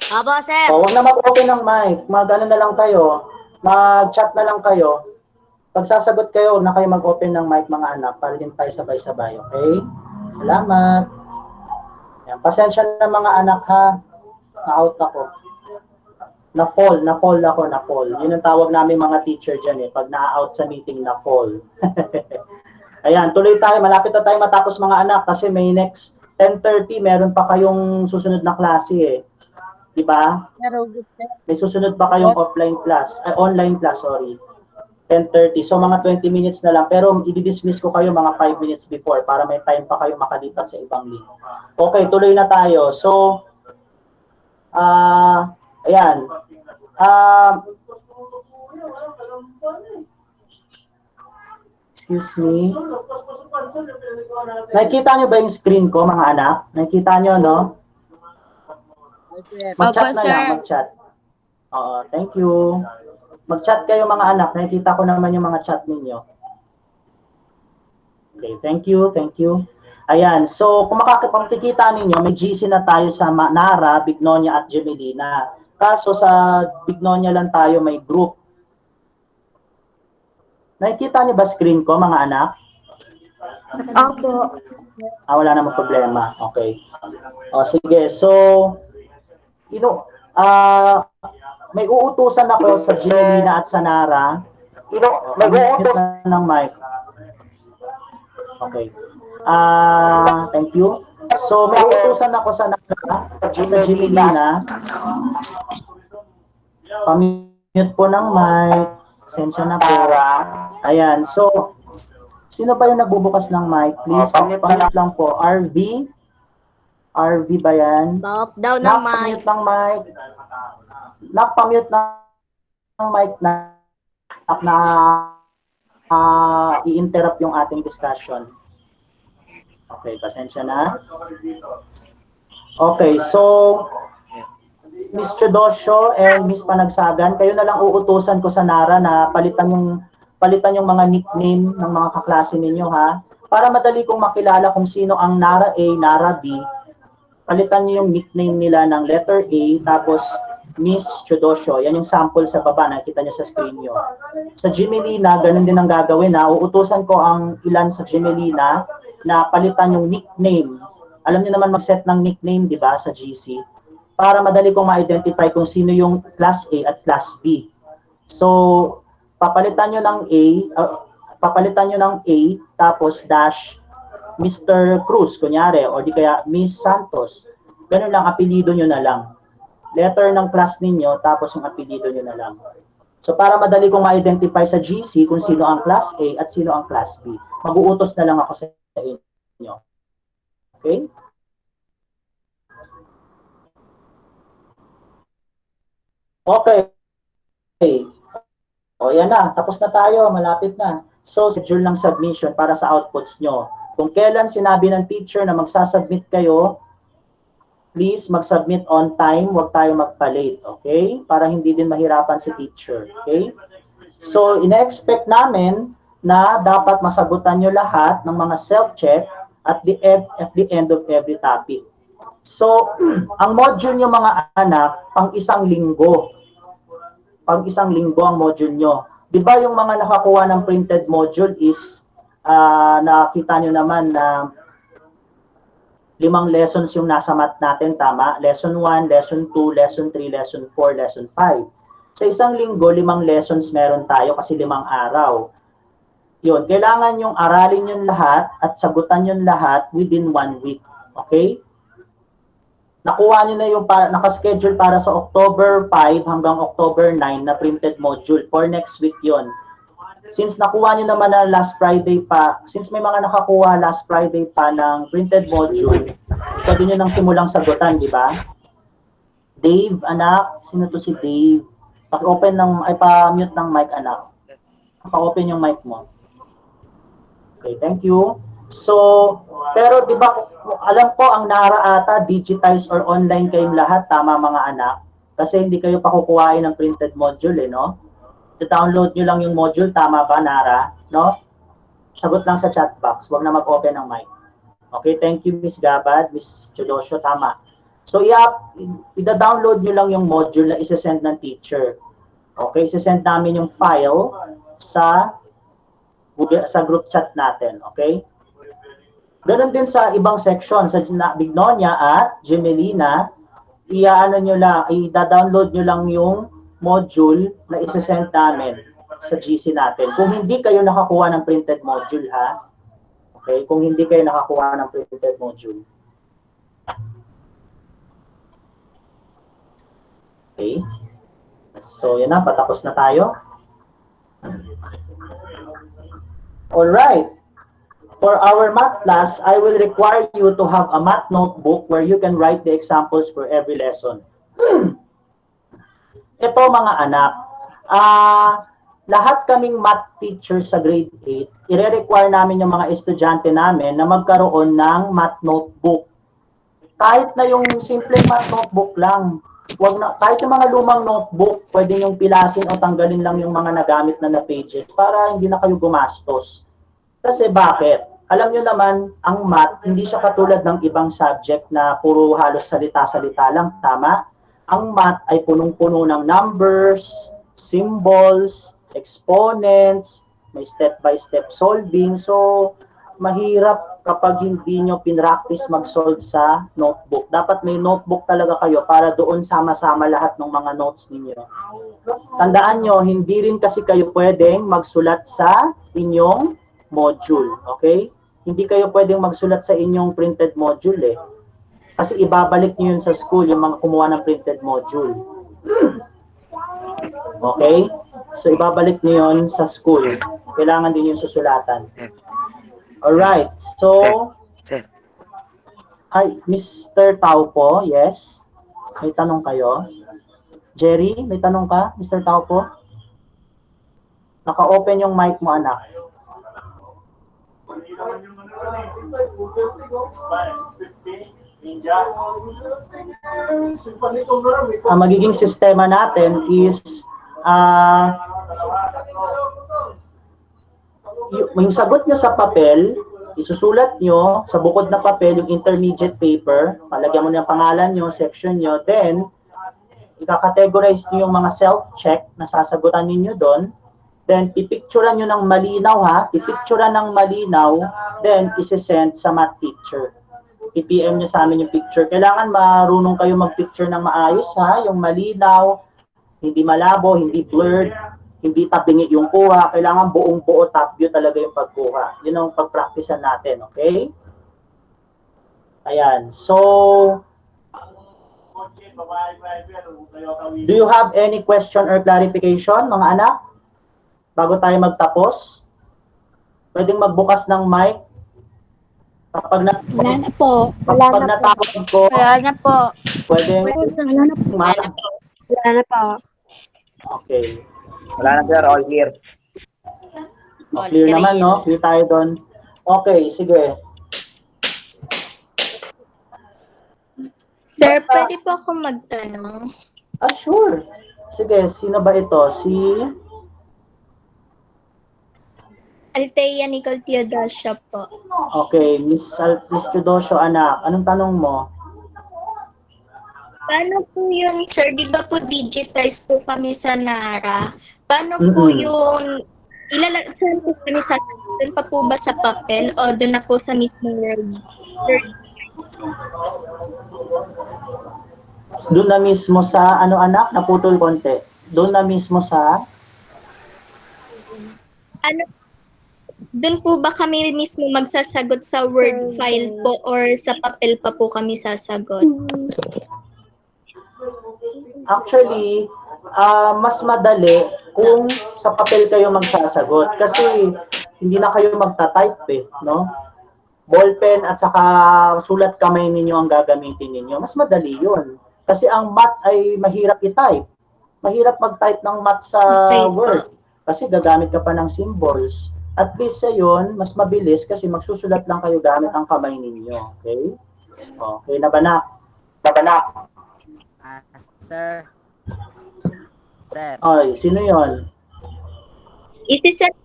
Apo sir. O, huwag na mag-open ng mic. Mag-ano na lang kayo. Mag-chat na lang kayo. Pag sasagot kayo, huwag na kayo mag-open ng mic, mga anak, para din tayo sabay-sabay, okay? Salamat. Yan. Pasensya na mga anak, ha? Na-out ako. Na-fall ako. Yun ang tawag namin mga teacher dyan, eh. Pag na-out sa meeting, na-fall. Ayan, tuloy tayo. Malapit na tayo matapos, mga anak, kasi may next 10:30, meron pa kayong susunod na klase, eh. Diba? May susunod pa kayong online class, sorry. 10:30. So, mga 20 minutes na lang. Pero, i-dismiss ko kayo mga 5 minutes before para may time pa kayo makalipat sa ibang link. Okay, tuloy na tayo. So, ayan. Excuse me. Nakikita nyo ba yung screen ko, mga anak? Nakikita nyo, no? Mag-chat na lang, mag-chat. Oo, thank you. Mag-chat kayo, mga anak. Nakikita ko naman yung mga chat ninyo. Okay, thank you. Ayan, so kung makikita ninyo, may GC na tayo sa Nara, Bignonia at Gemelina. Kaso sa Bignonia lang tayo may group. Nakikita niyo ba screen ko, mga anak? Opo. Wala namang problema. Okay. O, sige. So, may uutusan ako sa Gemelina at sa Nara. May uutusan ng mic. Okay. Thank you. So, may uutusan ako sa Nara at sa Gemelina. Pamute po ng mic. Pasensya na po. Ayan. So, sino ba yung nagbubukas ng mic? Please, pamute lang po. RV ba yan? Off daw ng Pamute mic. ng mic. Pamute ng mic na i-interrupt yung ating discussion. Okay, pasensya na. Okay, so Miss Chodosyo and Miss Panagsagan, kayo na lang uutusan ko sa Nara na palitan yung mga nickname ng mga kaklase ninyo, ha? Para madali kong makilala kung sino ang Nara A, Nara B. Palitan niyo yung nickname nila ng letter A, tapos Miss Chodosyo. Yan yung sample sa baba, nakita niyo sa screen niyo. Sa Gemelina, ganun din ang gagawin, na uutusan ko ang ilan sa Gemelina na palitan yung nickname. Alam niyo naman mag-set ng nickname, di ba, sa GC? Para madali kong ma-identify kung sino yung class A at class B. So, papalitan nyo ng A, tapos dash Mr. Cruz, kunyari, o di kaya Miss Santos. Ganun lang, apelido nyo na lang. Letter ng class ninyo, tapos yung apelido nyo na lang. So, para madali kong ma-identify sa GC kung sino ang class A at sino ang class B, mag-uutos na lang ako sa inyo. Okay? Okay. O, yan na. Tapos na tayo. Malapit na. So, schedule ng submission para sa outputs nyo. Kung kailan sinabi ng teacher na magsasubmit kayo, please mag-submit on time, huwag tayo magpa-late, okay? Para hindi din mahirapan si teacher, okay? So, ina-expect namin na dapat masagutan nyo lahat ng mga self-check at the end of every topic. So, ang module nyo mga anak, pang isang linggo. Pang isang linggo ang module nyo. Di ba yung mga nakakuha ng printed module is, nakita nyo naman na 5 lessons yung nasa math natin, tama? Lesson 1, Lesson 2, Lesson 3, Lesson 4, Lesson 5. Sa isang linggo, 5 lessons meron tayo kasi 5 araw. Yun, kailangan yung aralin yung lahat at sagutan yung lahat within 1 week. Okay? Nakuha nyo na yung nakaschedule para sa October 5 hanggang October 9 na printed module for next week yon. Since nakuha nyo naman na last Friday pa, since may mga nakakuha last Friday pa ng printed module, pwede nyo nang simulang sagutan, di ba? Dave, anak, sino to si Dave? Pa-open ng, pa-mute ng mic, anak. Pa-open yung mic mo. Okay, thank you. So, pero di ba, alam ko ang NARA ata, digitized or online kayong lahat, tama mga anak? Kasi hindi kayo pa kukuhain ng printed module, no? I-download nyo lang yung module, tama ba, Nara? No? Sagot lang sa chat box, huwag na mag-open ng mic. Okay, thank you, Miss Gabad, Miss Chulosio, tama. So, i-download nyo lang yung module na isa-send ng teacher. Okay, isa-send namin yung file sa group chat natin, okay? Ganon din sa ibang section, sa Bignonia at Gemelina, i-download nyo lang yung module na isa-send namin sa GC natin. Kung hindi kayo nakakuha ng printed module, ha? Okay, kung hindi kayo nakakuha ng printed module. Okay. So, yan na, patapos na tayo. Alright. For our math class, I will require you to have a math notebook where you can write the examples for every lesson. Ito mga anak, lahat kaming math teachers sa grade 8, i-require namin yung mga estudyante namin na magkaroon ng math notebook. Kahit na yung simple math notebook lang, kahit yung mga lumang notebook, pwede yung pilasin o tanggalin lang yung mga nagamit na pages para hindi na kayo gumastos. Kasi bakit? Alam nyo naman, ang math, hindi siya katulad ng ibang subject na puro halos salita-salita lang, tama? Ang math ay punong-puno ng numbers, symbols, exponents, may step-by-step solving. So, mahirap kapag hindi nyo pinractice mag-solve sa notebook. Dapat may notebook talaga kayo para doon sama-sama lahat ng mga notes ninyo. Tandaan nyo, hindi rin kasi kayo pwedeng magsulat sa inyong module, okay? Hindi kayo pwedeng magsulat sa inyong printed module Kasi ibabalik niyo yun sa school, yung mga kumuha ng printed module. Okay? So ibabalik niyo yun sa school. Kailangan din yung susulatan. Alright, so ay, Mr. Taupo, yes? May tanong kayo? Jerry, may tanong ka, Mr. Taupo? Naka-open yung mic mo, anak. Ang magiging sistema natin is yung sagot nyo sa papel, isusulat nyo sa bukod na papel yung intermediate paper, palagyan mo ng pangalan nyo, section nyo, then ika-categorize nyo yung mga self-check na sasagutan ninyo doon. Then, pipicturean nyo ng malinaw, ha? Pipicturean ng malinaw, then isi-send sa math teacher. I-PM nyo sa amin yung picture. Kailangan marunong kayo mag-picture ng maayos, ha? Yung malinaw, hindi malabo, hindi blurred, hindi tabingi yung kuha. Kailangan buong-buo top view talaga yung pagkuha. Yun ang pag-practicean natin, okay? Ayan. So, do you have any question or clarification, mga anak? Bago tayo magtapos, pwedeng magbukas ng mic. Kapag Wala na po. Kapag natapos ko, Wala na po. pwedeng Wala na po. Wala na po. Okay. Wala na sir, all here. Clear naman, no? Clear tayo doon. Okay, sige. Sir, pwede po ako magtanong? Sure. Sige, sino ba ito? Si Althea Nicole Teodosia po. Okay, Miss Teodosio, anak. Anong tanong mo? Paano po yun, sir? Di ba po digitize po kami sa NARA? Paano po yung saan po kami sa doon pa po ba sa papel o doon na po sa mismong word? Doon na mismo sa, ano anak? Naputol konti. Doon na mismo sa Ano, doon po ba kami mismo magsasagot sa Word file po or sa papel pa po kami sasagot? Actually, mas madali kung sa papel kayo magsasagot kasi hindi na kayo magta-type no? Ballpen at saka sulat kamay ninyo ang gagamitin ninyo. Mas madali 'yun. Kasi ang math ay mahirap i-type. Mahirap mag-type ng math sa Word kasi gagamit ka pa ng symbols. At least sa 'yun, mas mabilis kasi magsusulat lang kayo gamit ang kamay ninyo. Okay? Okay na ba na? Sir. Sir. Ay, sino 'yon? Isi-set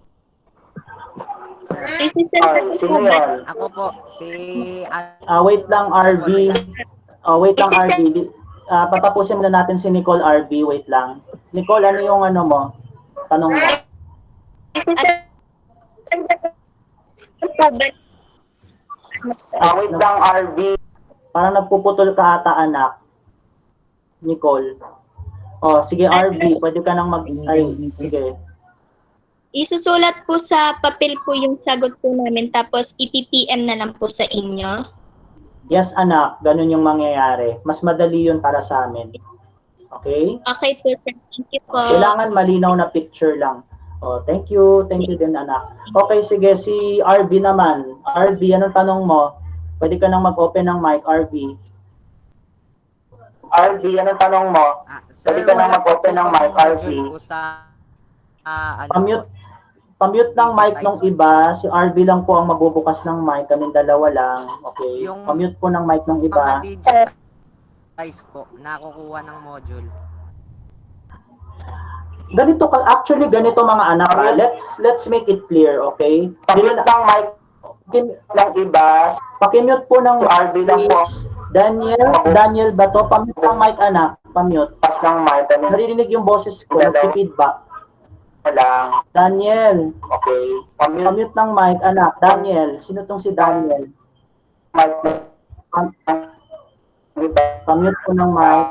Sino 'yon? Ako po, si... Wait lang, RB. Wait lang, RB. Patapusin muna natin si Nicole, RB. Wait lang. Nicole, ano yung ano mo? Tanong mo. Wait lang, RB. Parang nagpuputol ka ata, anak. Nicole. Sige, RB. Pwede ka nang Ay, sige. Isusulat po sa papel po yung sagot po namin tapos ipipm na lang po sa inyo. Yes, anak. Ganun yung mangyayari. Mas madali yun para sa amin. Okay? Okay po, sir. Thank you po. Kailangan malinaw na picture lang. Thank you. Thank you din, anak. Okay, sige. Si RB naman. RB, anong tanong mo? Pwede ka nang mag-open ng mic, RB. RB, anong tanong mo? Pwede ka nang mag-open ng mic, RB. Pamute ng mic ng iba. Si RB lang po ang magbubukas ng mic. Kaming dalawa lang. Okay. Pamute po ng mic ng iba. Size po, nakukuha ng module. Ganito, actually ganito mga anak. Let's make it clear, okay? Pamute ng mic ng iba. Pakimute po ng RB lang po. Daniel ba to? Pamute ng mic, anak. Pamute. Pas ng mic. Naririnig yung boses ko. Nag-feedback. Daniel. Okay. Pamute ng mic, anak. Daniel. Sino tong si Daniel? Pamute po ng mic.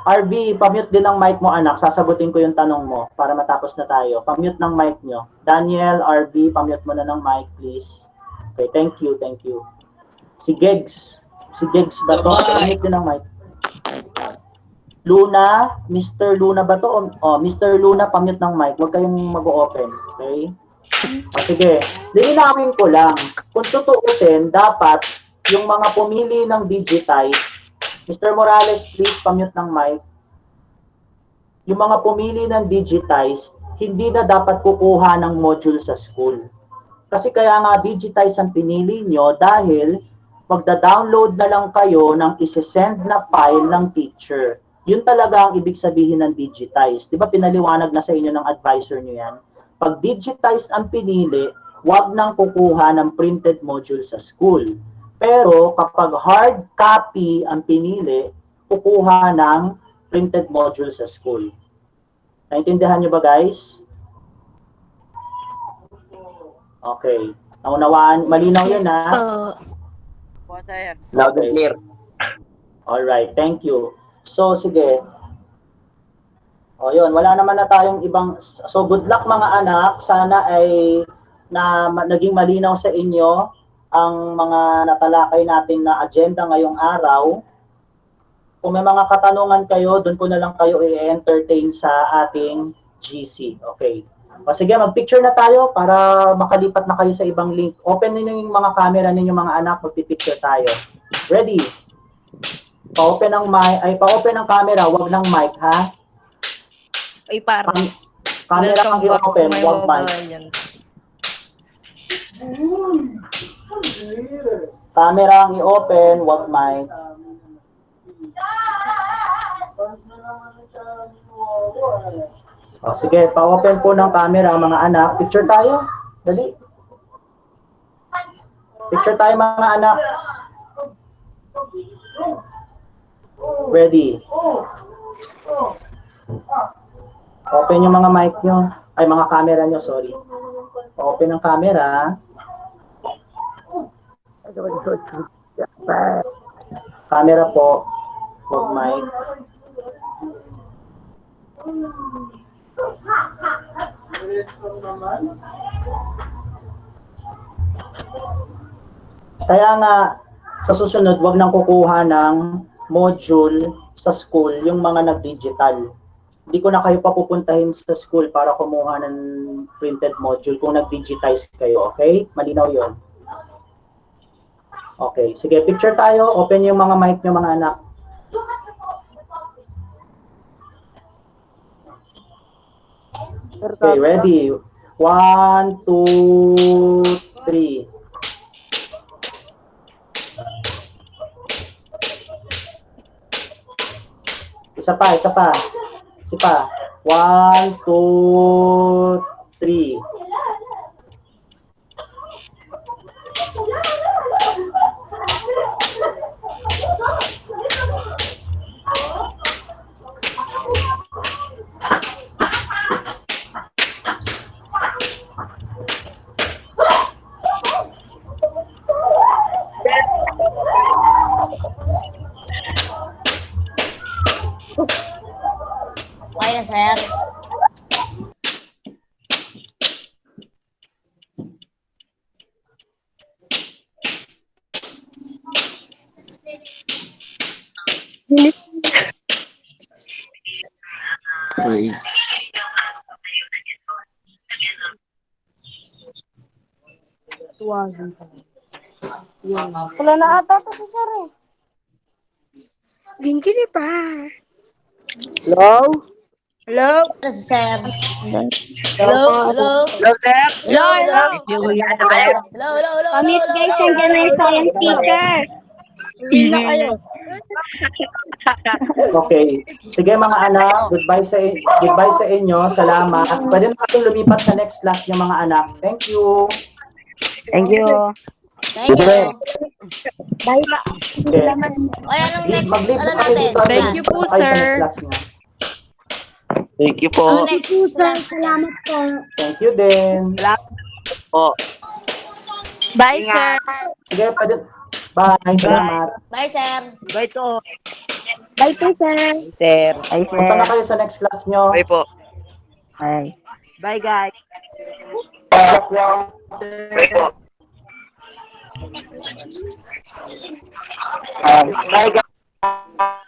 RB, pamute din ng mic mo, anak. Sasagutin ko yung tanong mo para matapos na tayo. Pamute ng mic nyo. Daniel, RB, pamute mo na ng mic, please. Okay, thank you. Si Gegs. Si Gegs ba to? Pamute din ng mic. Luna, Mr. Luna ba to? Mr. Luna, pamute ng mic. Huwag kayong mag-open. Okay? Sige. Linawin ko lang. Kung tutuusin, dapat yung mga pumili ng digitize, Mr. Morales, please pamute ng mic. Yung mga pumili ng digitize, hindi na dapat kukuha ng module sa school. Kasi kaya nga digitize ang pinili nyo dahil magda-download na lang kayo ng isi-send na file ng teacher. Yun talaga ang ibig sabihin ng digitize. Di ba pinaliwanag na sa inyo ng advisor nyo yan? Pag digitize ang pinili, wag nang kukuha ng printed module sa school. Pero kapag hard copy ang pinili, kukuha ng printed module sa school. Naintindihan nyo ba, guys? Okay. Naunawaan, malinaw yun, ha? Loud and clear. Alright, thank you. So, sige. Yun, wala naman na tayong ibang... So, good luck mga anak. Sana ay naging malinaw sa inyo ang mga natalakay natin na agenda ngayong araw. Kung may mga katanungan kayo, doon ko na lang kayo i-entertain sa ating GC. Okay. Sige, mag-picture na tayo para makalipat na kayo sa ibang link. Open ninyo yung mga camera ninyo mga anak, mag-picture tayo. Ready? Pa-open ang camera, wag ng mic, ha? Ay, parang. Camera ang i-open, wag mic. Camera ang i-open, wag mic. O, sige, pa-open po ng camera mga anak. Picture tayo. Dali. Picture tayo mga anak. Ready. Open yung mga mic nyo. Ay, mga camera nyo, sorry. Open ang camera. Camera po. Wag mic. Kaya nga, sa susunod, wag nang kukuha ng module sa school, yung mga nag-digital. Hindi ko na kayo papupuntahin sa school para kumuha ng printed module kung nag-digitize kayo, okay? Malinaw yon. Okay, sige, picture tayo. Open yung mga mic nyo, mga anak. Okay, ready? 1, 2, 3. Isa pa. Isa pa. 1, 2, 3. Okay na, sir. Wala na ata to si sir eh. Gingili pa. Hello? Hello? Ano si sir? Hello? Hello? Hello, sir? Hello? Hello? Hello? Pamit guys, nandiyan na yung science teacher. Uwi na kayo. Okay. Sige mga anak, goodbye sa inyo. Salamat. Pwede na kayong lumipat sa next class niyo mga anak. Thank you. Thank you. Thank you. Bye. Okay. O, anong next? Mag-leave Ano na kayo natin? dito. Thank you po, Kayo sa sir. next class niyo. Thank you po. Ano next? Salamat po. Thank you din. Po. Bye, sir. Sige, pwede. Bye. Salamat. Bye, sir. Bye to. Bye po, sir. Sir. Bye, Punta na kayo sa next class niyo. Bye po. Bye. Bye, guys. Bye po. Bye, guys.